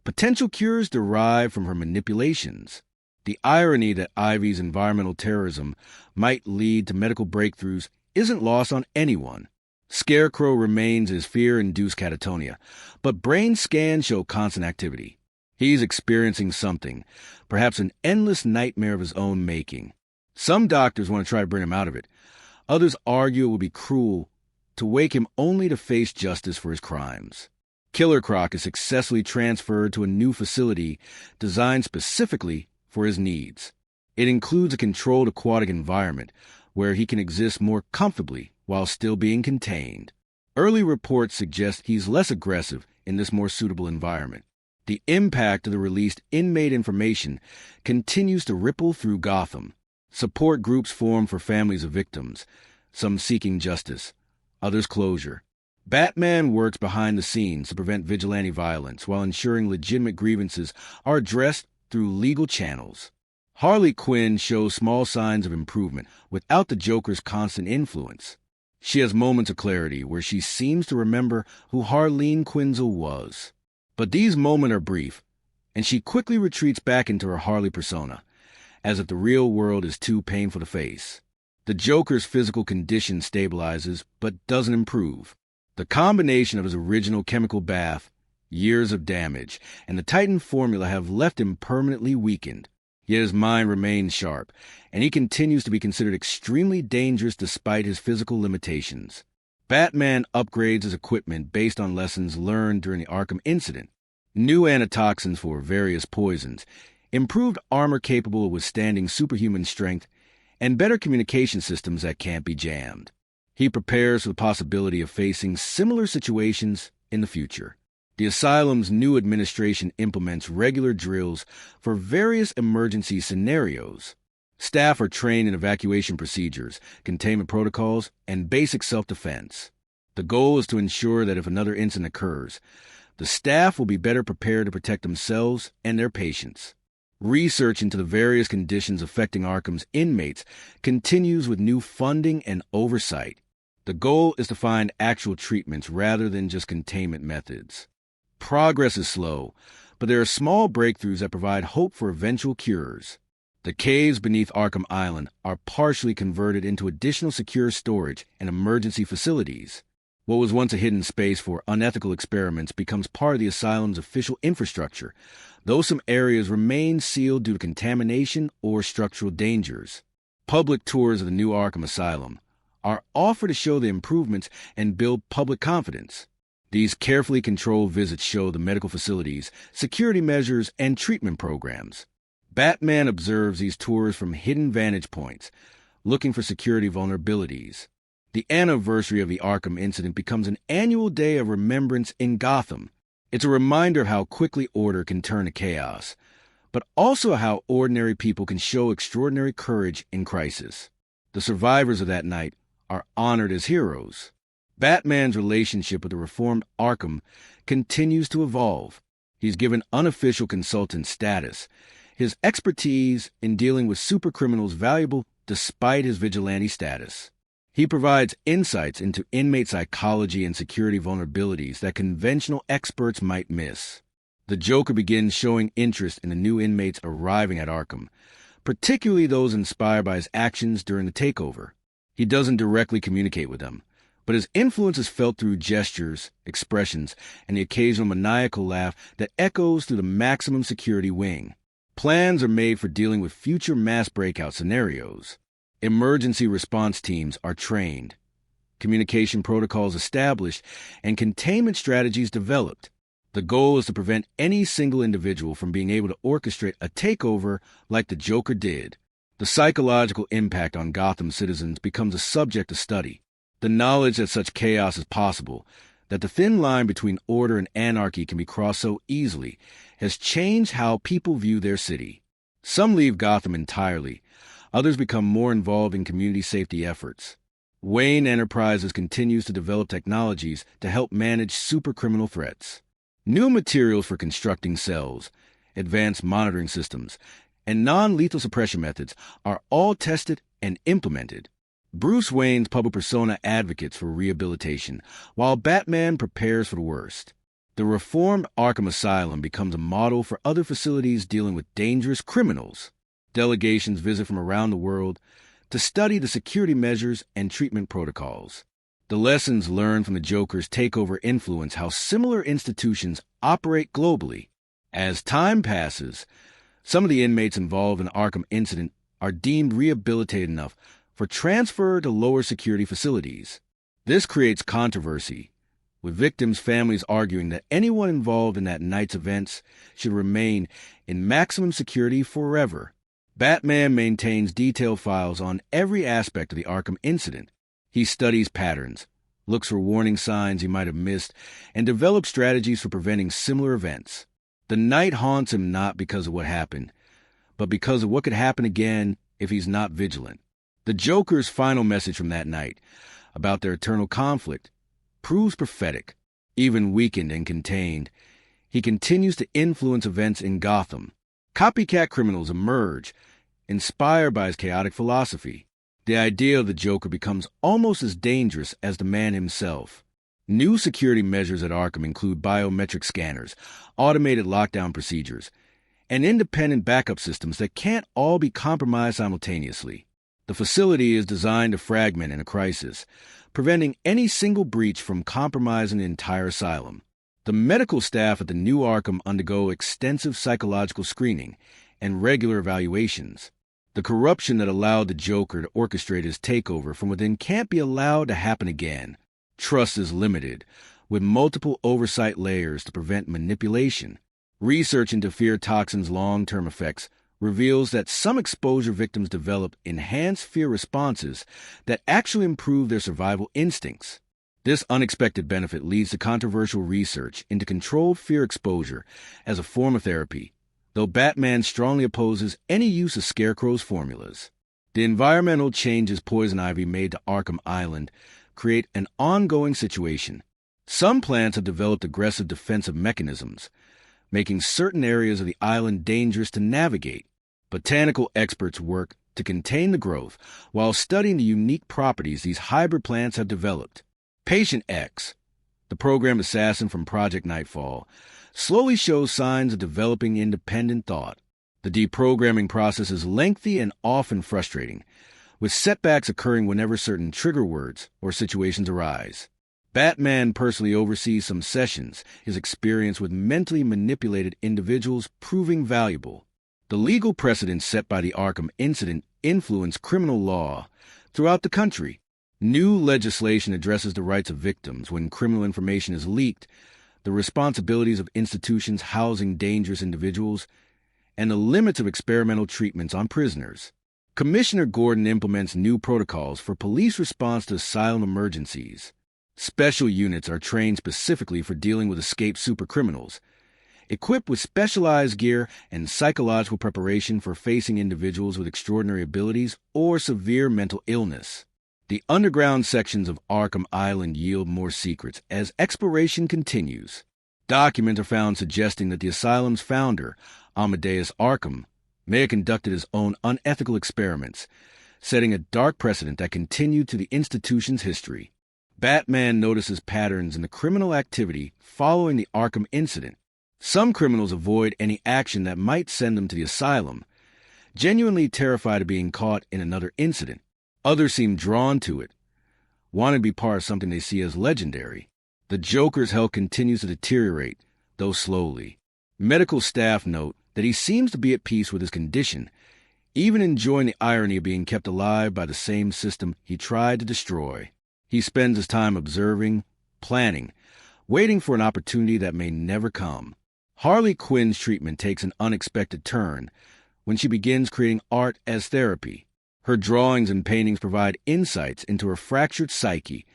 Potential cures derive from her manipulations. The irony that Ivy's environmental terrorism might lead to medical breakthroughs isn't lost on anyone. Scarecrow remains his fear-induced catatonia, but brain scans show constant activity. He's experiencing something, perhaps an endless nightmare of his own making. Some doctors want to try to bring him out of it. Others argue it would be cruel to wake him only to face justice for his crimes. Killer Croc is successfully transferred to a new facility designed specifically for his needs. It includes a controlled aquatic environment where he can exist more comfortably while still being contained. Early reports suggest he's less aggressive in this more suitable environment. The impact of the released inmate information continues to ripple through Gotham. Support groups form for families of victims, some seeking justice, others closure. Batman works behind the scenes to prevent vigilante violence while ensuring legitimate grievances are addressed through legal channels. Harley Quinn shows small signs of improvement without the Joker's constant influence. She has moments of clarity where she seems to remember who Harleen Quinzel was. But these moments are brief, and she quickly retreats back into her Harley persona, as if the real world is too painful to face. The Joker's physical condition stabilizes, but doesn't improve. The combination of his original chemical bath, years of damage, and the Titan formula have left him permanently weakened. Yet his mind remains sharp, and he continues to be considered extremely dangerous despite his physical limitations. Batman upgrades his equipment based on lessons learned during the Arkham incident. New antitoxins for various poisons, improved armor capable of withstanding superhuman strength, and better communication systems that can't be jammed. He prepares for the possibility of facing similar situations in the future. The Asylum's new administration implements regular drills for various emergency scenarios. Staff are trained in evacuation procedures, containment protocols, and basic self-defense. The goal is to ensure that if another incident occurs, the staff will be better prepared to protect themselves and their patients. Research into the various conditions affecting Arkham's inmates continues with new funding and oversight. The goal is to find actual treatments rather than just containment methods. Progress is slow, but there are small breakthroughs that provide hope for eventual cures. The caves beneath Arkham Island are partially converted into additional secure storage and emergency facilities. What was once a hidden space for unethical experiments becomes part of the asylum's official infrastructure, though some areas remain sealed due to contamination or structural dangers. Public tours of the new Arkham Asylum are offered to show the improvements and build public confidence. These carefully controlled visits show the medical facilities, security measures, and treatment programs. Batman observes these tours from hidden vantage points, looking for security vulnerabilities. The anniversary of the Arkham incident becomes an annual day of remembrance in Gotham. It's a reminder of how quickly order can turn to chaos, but also how ordinary people can show extraordinary courage in crisis. The survivors of that night are honored as heroes. Batman's relationship with the reformed Arkham continues to evolve. He's given unofficial consultant status, his expertise in dealing with supercriminals valuable despite his vigilante status. He provides insights into inmate psychology and security vulnerabilities that conventional experts might miss. The Joker begins showing interest in the new inmates arriving at Arkham, particularly those inspired by his actions during the takeover. He doesn't directly communicate with them, but his influence is felt through gestures, expressions, and the occasional maniacal laugh that echoes through the maximum security wing. Plans are made for dealing with future mass breakout scenarios. Emergency response teams are trained. communication protocols established, and containment strategies developed. The goal is to prevent any single individual from being able to orchestrate a takeover like the Joker did. The psychological impact on Gotham citizens becomes a subject of study. The knowledge that such chaos is possible, that the thin line between order and anarchy can be crossed so easily, has changed how people view their city. Some leave Gotham entirely. Others become more involved in community safety efforts. Wayne Enterprises continues to develop technologies to help manage supercriminal threats. New materials for constructing cells, advanced monitoring systems, and non-lethal suppression methods are all tested and implemented. Bruce Wayne's public persona advocates for rehabilitation, while Batman prepares for the worst. The reformed Arkham Asylum becomes a model for other facilities dealing with dangerous criminals. Delegations visit from around the world to study the security measures and treatment protocols. The lessons learned from the Joker's takeover influence how similar institutions operate globally. As time passes, some of the inmates involved in the Arkham incident are deemed rehabilitated enough for transfer to lower security facilities. This creates controversy, with victims' families arguing that anyone involved in that night's events should remain in maximum security forever. Batman maintains detailed files on every aspect of the Arkham incident. He studies patterns, looks for warning signs he might have missed, and develops strategies for preventing similar events. The night haunts him not because of what happened, but because of what could happen again if he's not vigilant. The Joker's final message from that night, about their eternal conflict, proves prophetic. Even weakened and contained, he continues to influence events in Gotham. Copycat criminals emerge, inspired by his chaotic philosophy. The idea of the Joker becomes almost as dangerous as the man himself. New security measures at Arkham include biometric scanners, automated lockdown procedures, and independent backup systems that can't all be compromised simultaneously. The facility is designed to fragment in a crisis, preventing any single breach from compromising the entire asylum. The medical staff at the new Arkham undergo extensive psychological screening and regular evaluations. The corruption that allowed the Joker to orchestrate his takeover from within can't be allowed to happen again. Trust is limited, with multiple oversight layers to prevent manipulation. Research into fear toxins' long-term effects reveals that some exposure victims develop enhanced fear responses that actually improve their survival instincts. This unexpected benefit leads to controversial research into controlled fear exposure as a form of therapy, though Batman strongly opposes any use of Scarecrow's formulas. The environmental changes Poison Ivy made to Arkham Island create an ongoing situation. Some plants have developed aggressive defensive mechanisms, making certain areas of the island dangerous to navigate. Botanical experts work to contain the growth while studying the unique properties these hybrid plants have developed. Patient X, the program assassin from Project Nightfall, slowly shows signs of developing independent thought. The deprogramming process is lengthy and often frustrating, with setbacks occurring whenever certain trigger words or situations arise. Batman personally oversees some sessions, his experience with mentally manipulated individuals proving valuable. The legal precedents set by the Arkham incident influence criminal law throughout the country. New legislation addresses the rights of victims when criminal information is leaked, the responsibilities of institutions housing dangerous individuals, and the limits of experimental treatments on prisoners. Commissioner Gordon implements new protocols for police response to asylum emergencies. Special units are trained specifically for dealing with escaped supercriminals, equipped with specialized gear and psychological preparation for facing individuals with extraordinary abilities or severe mental illness. The underground sections of Arkham Island yield more secrets as exploration continues. Documents are found suggesting that the asylum's founder, Amadeus Arkham, may have conducted his own unethical experiments, setting a dark precedent that continued to the institution's history. Batman notices patterns in the criminal activity following the Arkham incident. Some criminals avoid any action that might send them to the asylum, genuinely terrified of being caught in another incident. Others seem drawn to it, wanting to be part of something they see as legendary. The Joker's health continues to deteriorate, though slowly. Medical staff note that he seems to be at peace with his condition, even enjoying the irony of being kept alive by the same system he tried to destroy. He spends his time observing, planning, waiting for an opportunity that may never come. Harley Quinn's treatment takes an unexpected turn when she begins creating art as therapy. Her drawings and paintings provide insights into her fractured psyche,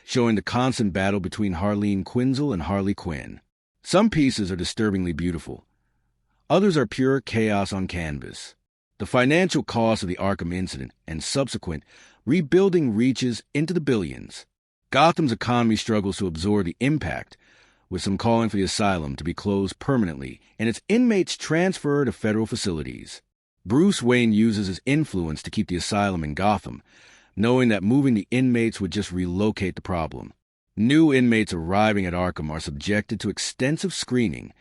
showing the constant battle between Harleen Quinzel and Harley Quinn. Some pieces are disturbingly beautiful. Others are pure chaos on canvas. The financial cost of the Arkham incident and subsequent rebuilding reaches into the billions. Gotham's economy struggles to absorb the impact, with some calling for the asylum to be closed permanently and its inmates transferred to federal facilities. Bruce Wayne uses his influence to keep the asylum in Gotham, knowing that moving the inmates would just relocate the problem. New inmates arriving at Arkham are subjected to extensive screening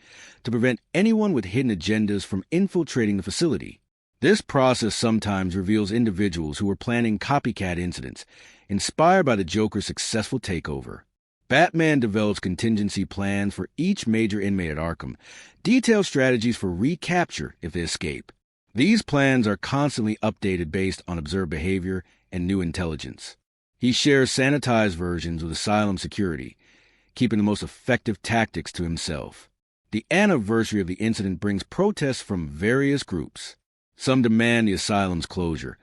to prevent anyone with hidden agendas from infiltrating the facility. This process sometimes reveals individuals who are planning copycat incidents, inspired by the Joker's successful takeover. Batman develops contingency plans for each major inmate at Arkham, detailed strategies for recapture if they escape. These plans are constantly updated based on observed behavior and new intelligence. He shares sanitized versions with Asylum security, keeping the most effective tactics to himself. The anniversary of the incident brings protests from various groups. Some demand the asylum's closure.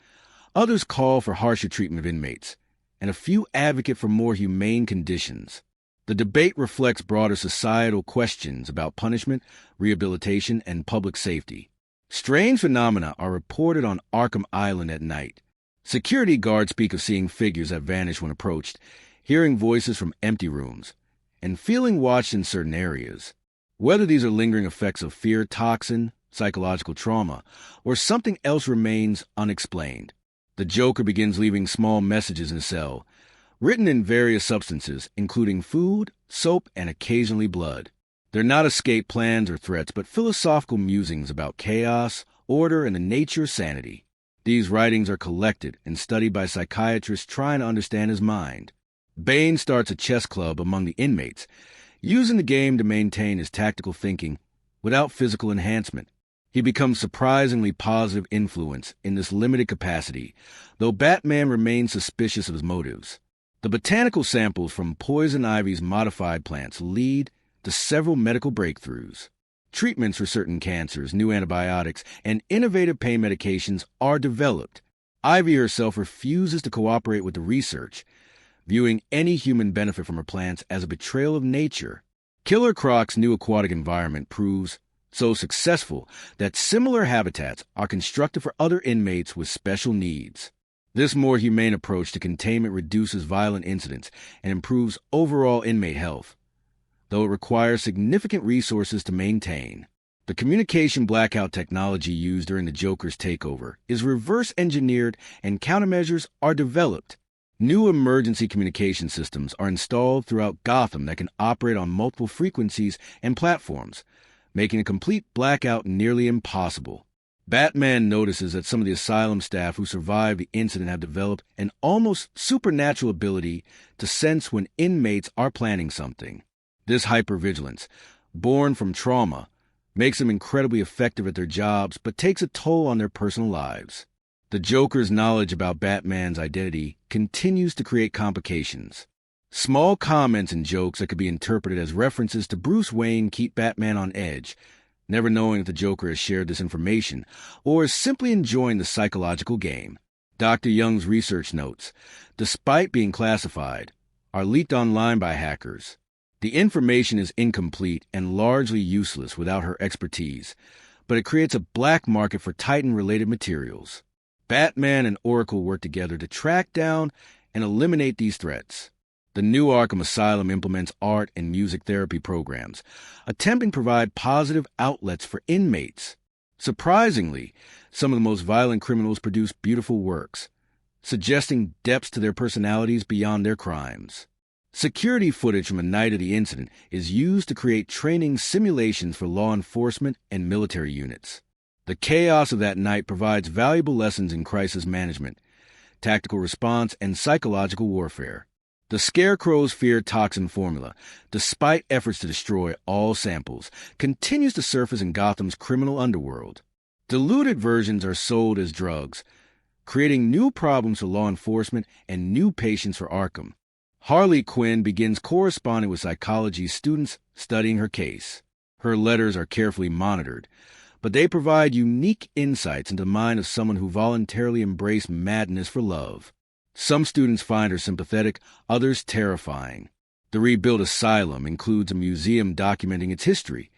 Others call for harsher treatment of inmates, and a few advocate for more humane conditions. The debate reflects broader societal questions about punishment, rehabilitation, and public safety. Strange phenomena are reported on Arkham Island at night. Security guards speak of seeing figures that vanish when approached, hearing voices from empty rooms, and feeling watched in certain areas. Whether these are lingering effects of fear toxin, psychological trauma, or something else remains unexplained. The Joker begins leaving small messages in his cell, written in various substances, including food, soap, and occasionally blood. They're not escape plans or threats, but philosophical musings about chaos, order, and the nature of sanity. These writings are collected and studied by psychiatrists trying to understand his mind. Bane starts a chess club among the inmates, using the game to maintain his tactical thinking without physical enhancement. He becomes surprisingly positive influence in this limited capacity, though Batman remains suspicious of his motives. The botanical samples from Poison Ivy's modified plants lead to several medical breakthroughs. Treatments for certain cancers, new antibiotics, and innovative pain medications are developed. Ivy herself refuses to cooperate with the research, viewing any human benefit from her plants as a betrayal of nature. Killer Croc's new aquatic environment proves so successful that similar habitats are constructed for other inmates with special needs. This more humane approach to containment reduces violent incidents and improves overall inmate health, though it requires significant resources to maintain. The communication blackout technology used during the Joker's takeover is reverse-engineered and countermeasures are developed. New emergency communication systems are installed throughout Gotham that can operate on multiple frequencies and platforms, making a complete blackout nearly impossible. Batman notices that some of the asylum staff who survived the incident have developed an almost supernatural ability to sense when inmates are planning something. This hypervigilance, born from trauma, makes them incredibly effective at their jobs but takes a toll on their personal lives. The Joker's knowledge about Batman's identity continues to create complications. Small comments and jokes that could be interpreted as references to Bruce Wayne keep Batman on edge, never knowing if the Joker has shared this information or is simply enjoying the psychological game. Dr. Young's research notes, despite being classified, are leaked online by hackers. The information is incomplete and largely useless without her expertise, but it creates a black market for Titan-related materials. Batman and Oracle work together to track down and eliminate these threats. The new Arkham Asylum implements art and music therapy programs, attempting to provide positive outlets for inmates. Surprisingly, some of the most violent criminals produce beautiful works, suggesting depths to their personalities beyond their crimes. Security footage from the night of the incident is used to create training simulations for law enforcement and military units. The chaos of that night provides valuable lessons in crisis management, tactical response, and psychological warfare. The Scarecrow's fear toxin formula, despite efforts to destroy all samples, continues to surface in Gotham's criminal underworld. Diluted versions are sold as drugs, creating new problems for law enforcement and new patients for Arkham. Harley Quinn begins corresponding with psychology students studying her case. Her letters are carefully monitored, but they provide unique insights into the mind of someone who voluntarily embraced madness for love. Some students find her sympathetic, others terrifying. The rebuilt asylum includes a museum documenting its history,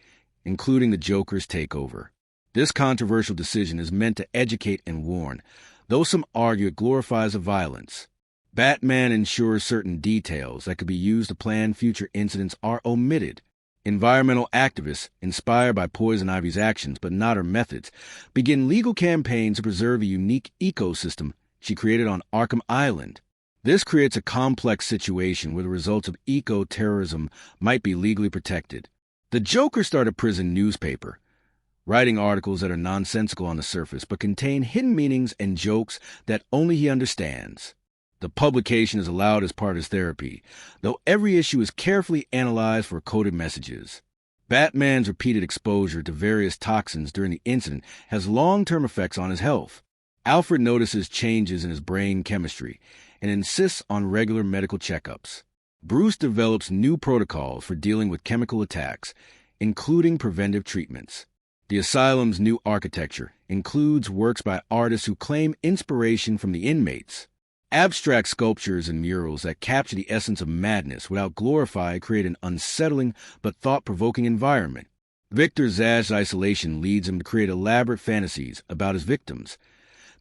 including the Joker's takeover. This controversial decision is meant to educate and warn, though some argue it glorifies the violence. Batman ensures certain details that could be used to plan future incidents are omitted. Environmental activists, inspired by Poison Ivy's actions but not her methods, begin legal campaigns to preserve a unique ecosystem she created on Arkham Island. This creates a complex situation where the results of eco-terrorism might be legally protected. The Joker started a prison newspaper, writing articles that are nonsensical on the surface but contain hidden meanings and jokes that only he understands. The publication is allowed as part of his therapy, though every issue is carefully analyzed for coded messages. Batman's repeated exposure to various toxins during the incident has long-term effects on his health. Alfred notices changes in his brain chemistry and insists on regular medical checkups. Bruce develops new protocols for dealing with chemical attacks, including preventive treatments. The asylum's new architecture includes works by artists who claim inspiration from the inmates. Abstract sculptures and murals that capture the essence of madness without glorify create an unsettling but thought-provoking environment. Victor Zsasz isolation leads him to create elaborate fantasies about his victims,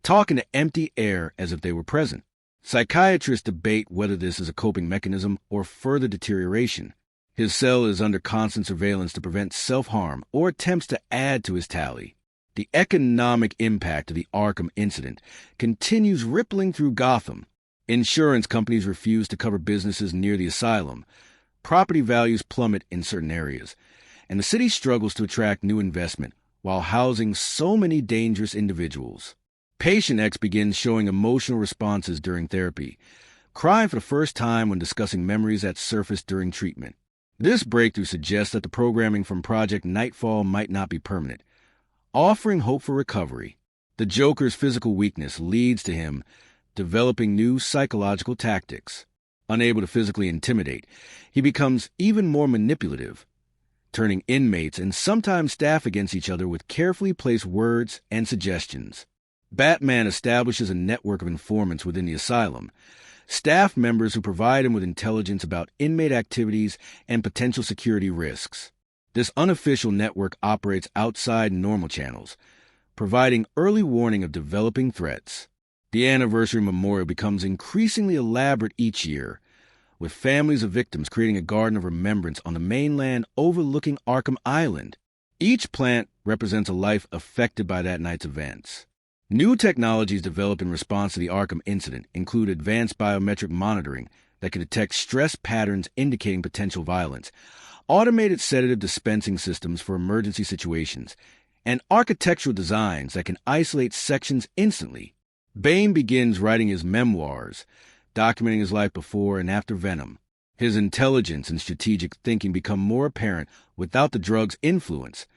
talking to empty air as if they were present. Psychiatrists debate whether this is a coping mechanism or further deterioration. His cell is under constant surveillance to prevent self-harm or attempts to add to his tally. The economic impact of the Arkham incident continues rippling through Gotham. Insurance companies refuse to cover businesses near the asylum. Property values plummet in certain areas, and the city struggles to attract new investment while housing so many dangerous individuals. Patient X begins showing emotional responses during therapy, crying for the first time when discussing memories that surfaced during treatment. This breakthrough suggests that the programming from Project Nightfall might not be permanent, offering hope for recovery. The Joker's physical weakness leads to him developing new psychological tactics. Unable to physically intimidate, he becomes even more manipulative, turning inmates and sometimes staff against each other with carefully placed words and suggestions. Batman establishes a network of informants within the asylum, staff members who provide him with intelligence about inmate activities and potential security risks. This unofficial network operates outside normal channels, providing early warning of developing threats. The anniversary memorial becomes increasingly elaborate each year, with families of victims creating a garden of remembrance on the mainland overlooking Arkham Island. Each plant represents a life affected by that night's events. New technologies developed in response to the Arkham incident include advanced biometric monitoring that can detect stress patterns indicating potential violence, automated sedative dispensing systems for emergency situations, and architectural designs that can isolate sections instantly. Bane begins writing his memoirs, documenting his life before and after Venom. His intelligence and strategic thinking become more apparent without the drug's influence,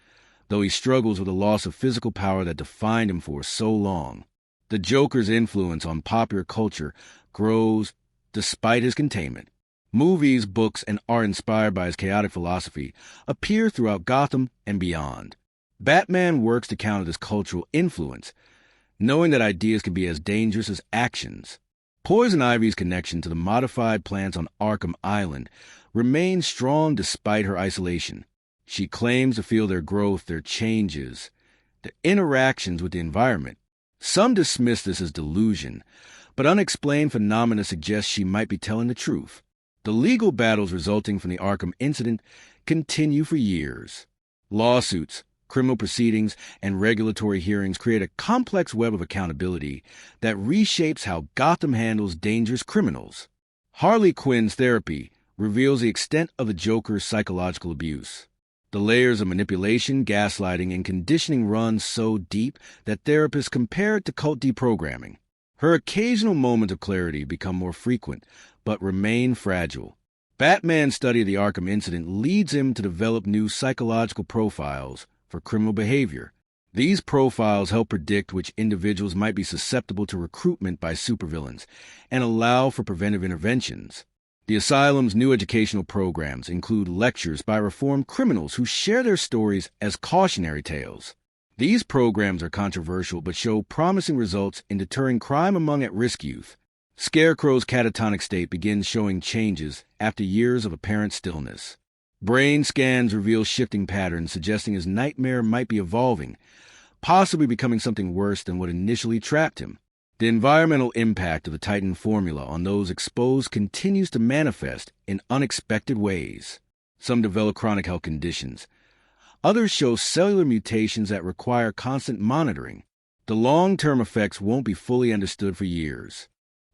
though he struggles with the loss of physical power that defined him for so long. The Joker's influence on popular culture grows despite his containment. Movies, books, and art inspired by his chaotic philosophy appear throughout Gotham and beyond. Batman works to counter this cultural influence, knowing that ideas can be as dangerous as actions. Poison Ivy's connection to the modified plants on Arkham Island remains strong despite her isolation. She claims to feel their growth, their changes, their interactions with the environment. Some dismiss this as delusion, but unexplained phenomena suggest she might be telling the truth. The legal battles resulting from the Arkham incident continue for years. Lawsuits, criminal proceedings, and regulatory hearings create a complex web of accountability that reshapes how Gotham handles dangerous criminals. Harley Quinn's therapy reveals the extent of the Joker's psychological abuse. The layers of manipulation, gaslighting, and conditioning run so deep that therapists compare it to cult deprogramming. Her occasional moments of clarity become more frequent, but remain fragile. Batman's study of the Arkham incident leads him to develop new psychological profiles for criminal behavior. These profiles help predict which individuals might be susceptible to recruitment by supervillains and allow for preventive interventions. The asylum's new educational programs include lectures by reformed criminals who share their stories as cautionary tales. These programs are controversial but show promising results in deterring crime among at-risk youth. Scarecrow's catatonic state begins showing changes after years of apparent stillness. Brain scans reveal shifting patterns suggesting his nightmare might be evolving, possibly becoming something worse than what initially trapped him. The environmental impact of the Titan formula on those exposed continues to manifest in unexpected ways. Some develop chronic health conditions. Others show cellular mutations that require constant monitoring. The long-term effects won't be fully understood for years.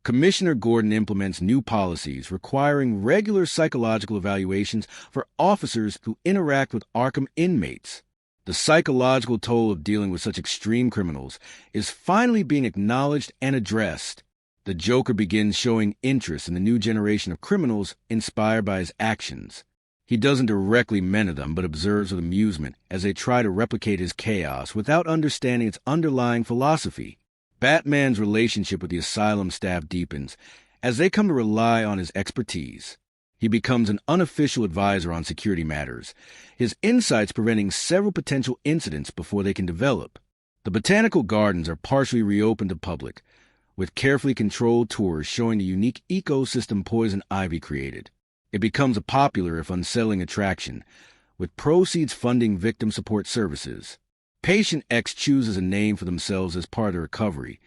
Commissioner Gordon implements new policies requiring regular psychological evaluations for officers who interact with Arkham inmates. The psychological toll of dealing with such extreme criminals is finally being acknowledged and addressed. The Joker begins showing interest in the new generation of criminals inspired by his actions. He doesn't directly mentor them, but observes with amusement as they try to replicate his chaos without understanding its underlying philosophy. Batman's relationship with the Asylum staff deepens as they come to rely on his expertise. He becomes an unofficial advisor on security matters, his insights preventing several potential incidents before they can develop. The botanical gardens are partially reopened to public, with carefully controlled tours showing the unique ecosystem poison ivy created. It becomes a popular if unsettling attraction, with proceeds funding victim support services. Patient X chooses a name for themselves as part of the recovery,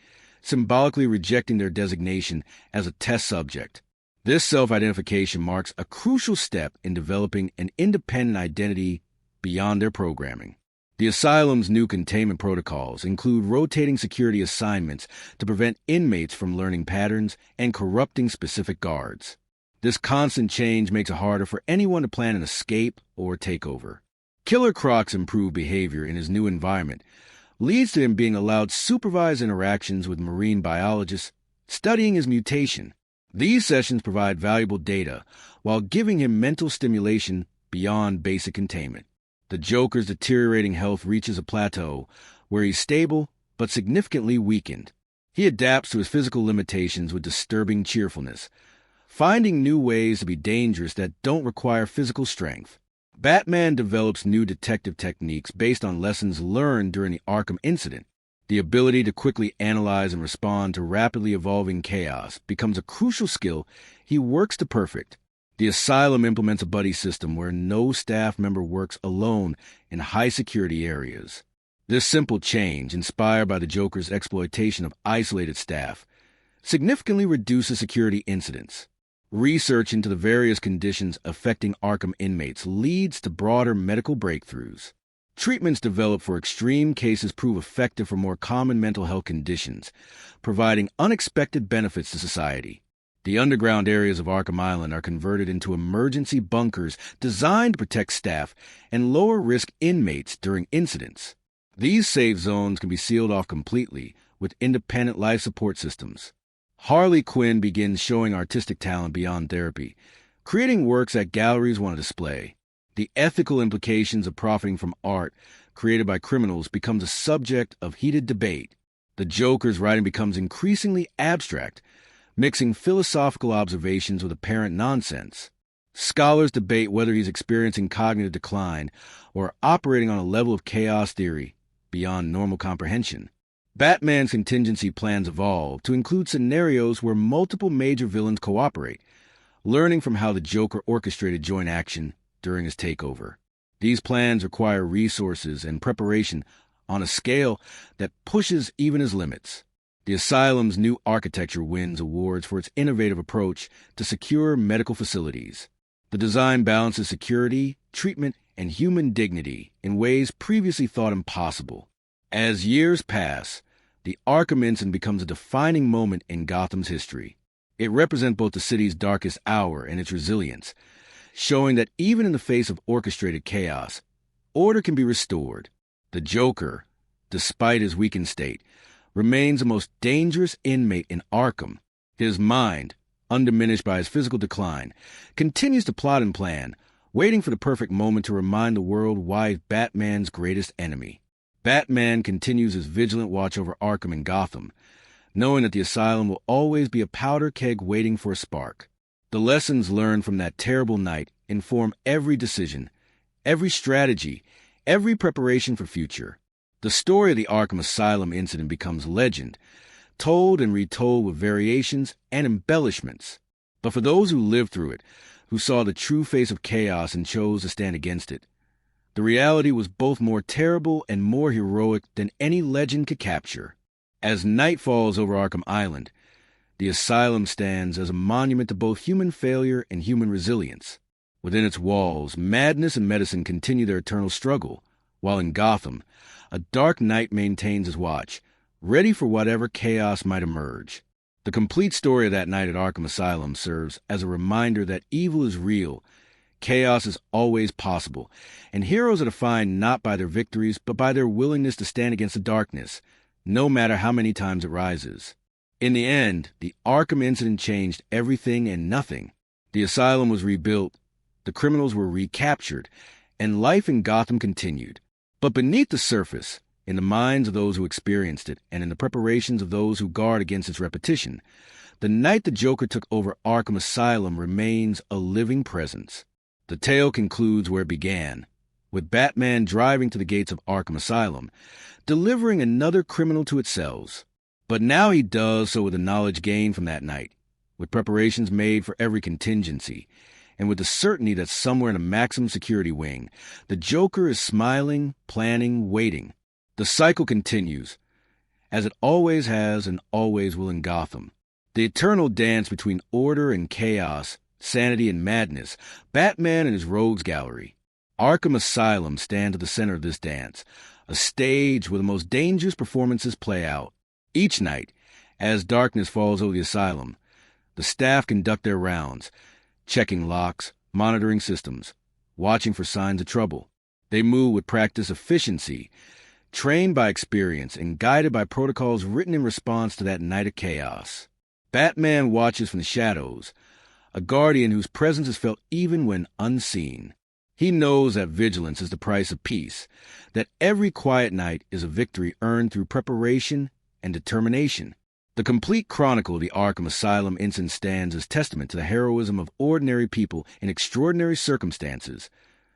symbolically rejecting their designation as a test subject. This self-identification marks a crucial step in developing an independent identity beyond their programming. The Asylum's new containment protocols include rotating security assignments to prevent inmates from learning patterns and corrupting specific guards. This constant change makes it harder for anyone to plan an escape or takeover. Killer Croc's improved behavior in his new environment leads to him being allowed supervised interactions with marine biologists, studying his mutation. These sessions provide valuable data while giving him mental stimulation beyond basic containment. The Joker's deteriorating health reaches a plateau where he's stable but significantly weakened. He adapts to his physical limitations with disturbing cheerfulness, finding new ways to be dangerous that don't require physical strength. Batman develops new detective techniques based on lessons learned during the Arkham incident. The ability to quickly analyze and respond to rapidly evolving chaos becomes a crucial skill he works to perfect. The Asylum implements a buddy system where no staff member works alone in high-security areas. This simple change, inspired by the Joker's exploitation of isolated staff, significantly reduces security incidents. Research into the various conditions affecting Arkham inmates leads to broader medical breakthroughs. Treatments developed for extreme cases prove effective for more common mental health conditions, providing unexpected benefits to society. The underground areas of Arkham Island are converted into emergency bunkers designed to protect staff and lower-risk inmates during incidents. These safe zones can be sealed off completely with independent life support systems. Harley Quinn begins showing artistic talent beyond therapy, creating works that galleries want to display. The ethical implications of profiting from art created by criminals becomes a subject of heated debate. The Joker's writing becomes increasingly abstract, mixing philosophical observations with apparent nonsense. Scholars debate whether he's experiencing cognitive decline or operating on a level of chaos theory beyond normal comprehension. Batman's contingency plans evolve to include scenarios where multiple major villains cooperate, learning from how the Joker orchestrated joint action during his takeover. These plans require resources and preparation on a scale that pushes even his limits. The Asylum's new architecture wins awards for its innovative approach to secure medical facilities. The design balances security, treatment, and human dignity in ways previously thought impossible. As years pass, the Arkham incident becomes a defining moment in Gotham's history. It represents both the city's darkest hour and its resilience, showing that even in the face of orchestrated chaos, order can be restored. The Joker, despite his weakened state, remains the most dangerous inmate in Arkham. His mind, undiminished by his physical decline, continues to plot and plan, waiting for the perfect moment to remind the world why he's Batman's greatest enemy. Batman continues his vigilant watch over Arkham and Gotham, knowing that the Asylum will always be a powder keg waiting for a spark. The lessons learned from that terrible night inform every decision, every strategy, every preparation for future. The story of the Arkham Asylum incident becomes legend, told and retold with variations and embellishments. But for those who lived through it, who saw the true face of chaos and chose to stand against it, the reality was both more terrible and more heroic than any legend could capture. As night falls over Arkham Island, the asylum stands as a monument to both human failure and human resilience. Within its walls, madness and medicine continue their eternal struggle, while in Gotham, a dark knight maintains his watch, ready for whatever chaos might emerge. The complete story of that night at Arkham Asylum serves as a reminder that evil is real, chaos is always possible, and heroes are defined not by their victories but by their willingness to stand against the darkness, no matter how many times it rises. In the end, the Arkham incident changed everything and nothing. The asylum was rebuilt, the criminals were recaptured, and life in Gotham continued. But beneath the surface, in the minds of those who experienced it, and in the preparations of those who guard against its repetition, the night the Joker took over Arkham Asylum remains a living presence. The tale concludes where it began, with Batman driving to the gates of Arkham Asylum, delivering another criminal to its cells. But now he does so with the knowledge gained from that night, with preparations made for every contingency, and with the certainty that somewhere in a maximum security wing, the Joker is smiling, planning, waiting. The cycle continues, as it always has and always will in Gotham. The eternal dance between order and chaos, sanity and madness, Batman and his rogues gallery. Arkham Asylum stands at the center of this dance, a stage where the most dangerous performances play out. Each night, as darkness falls over the asylum, the staff conduct their rounds, checking locks, monitoring systems, watching for signs of trouble. They move with practiced efficiency, trained by experience and guided by protocols written in response to that night of chaos. Batman watches from the shadows, a guardian whose presence is felt even when unseen. He knows that vigilance is the price of peace, that every quiet night is a victory earned through preparation and determination. The complete chronicle of the Arkham Asylum incident stands as testament to the heroism of ordinary people in extraordinary circumstances,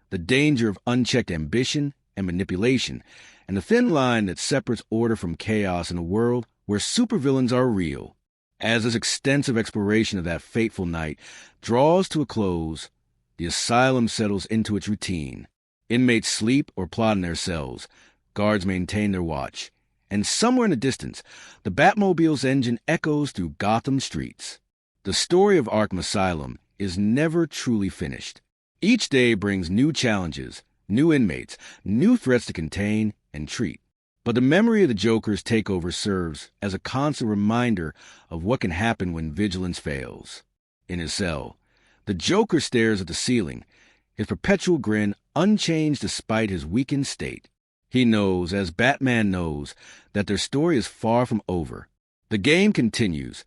the danger of unchecked ambition and manipulation, and the thin line that separates order from chaos in a world where supervillains are real. As this extensive exploration of that fateful night draws to a close, the asylum settles into its routine. Inmates sleep or plot in their cells, guards maintain their watch, and somewhere in the distance, the Batmobile's engine echoes through Gotham streets. The story of Arkham Asylum is never truly finished. Each day brings new challenges, new inmates, new threats to contain and treat. But the memory of the Joker's takeover serves as a constant reminder of what can happen when vigilance fails. In his cell, the Joker stares at the ceiling, his perpetual grin unchanged despite his weakened state. He knows, as Batman knows, that their story is far from over. The game continues,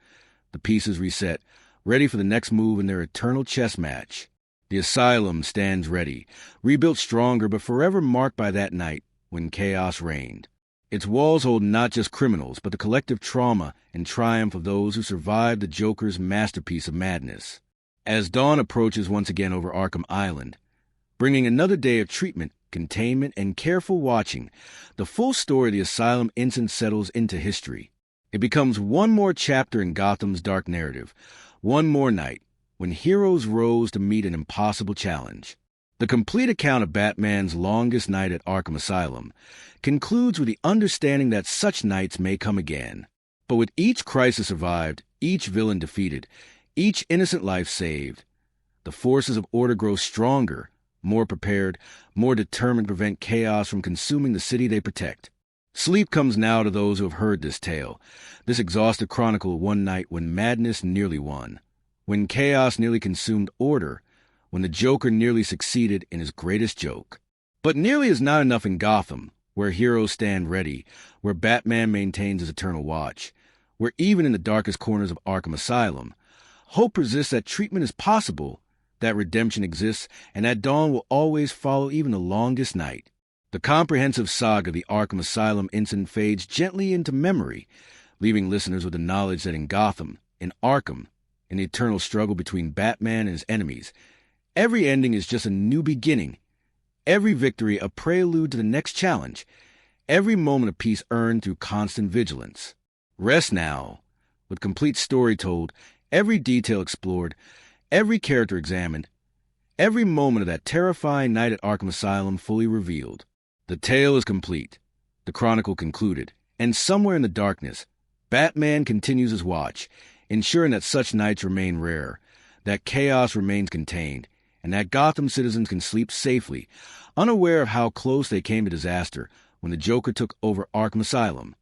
the pieces reset, ready for the next move in their eternal chess match. The asylum stands ready, rebuilt stronger but forever marked by that night when chaos reigned. Its walls hold not just criminals, but the collective trauma and triumph of those who survived the Joker's masterpiece of madness. As dawn approaches once again over Arkham Island, bringing another day of treatment, containment, and careful watching, the full story of the asylum incident settles into history. It becomes one more chapter in Gotham's dark narrative, one more night when heroes rose to meet an impossible challenge. The complete account of Batman's longest night at Arkham Asylum concludes with the understanding that such nights may come again. But with each crisis survived, each villain defeated, each innocent life saved, the forces of order grow stronger, more prepared, more determined to prevent chaos from consuming the city they protect. Sleep comes now to those who have heard this tale, this exhaustive chronicle of one night when madness nearly won, when chaos nearly consumed order, when the Joker nearly succeeded in his greatest joke. But nearly is not enough in Gotham, where heroes stand ready, where Batman maintains his eternal watch, where even in the darkest corners of Arkham Asylum, hope persists that treatment is possible, that redemption exists, and that dawn will always follow even the longest night. The comprehensive saga of the Arkham Asylum incident fades gently into memory, leaving listeners with the knowledge that in Gotham, in Arkham, in the eternal struggle between Batman and his enemies. Every ending is just a new beginning. Every victory a prelude to the next challenge. Every moment of peace earned through constant vigilance. Rest now, with complete story told, every detail explored, every character examined, every moment of that terrifying night at Arkham Asylum fully revealed. The tale is complete, the chronicle concluded, and somewhere in the darkness, Batman continues his watch, ensuring that such nights remain rare, that chaos remains contained, and that Gotham citizens can sleep safely, unaware of how close they came to disaster when the Joker took over Arkham Asylum.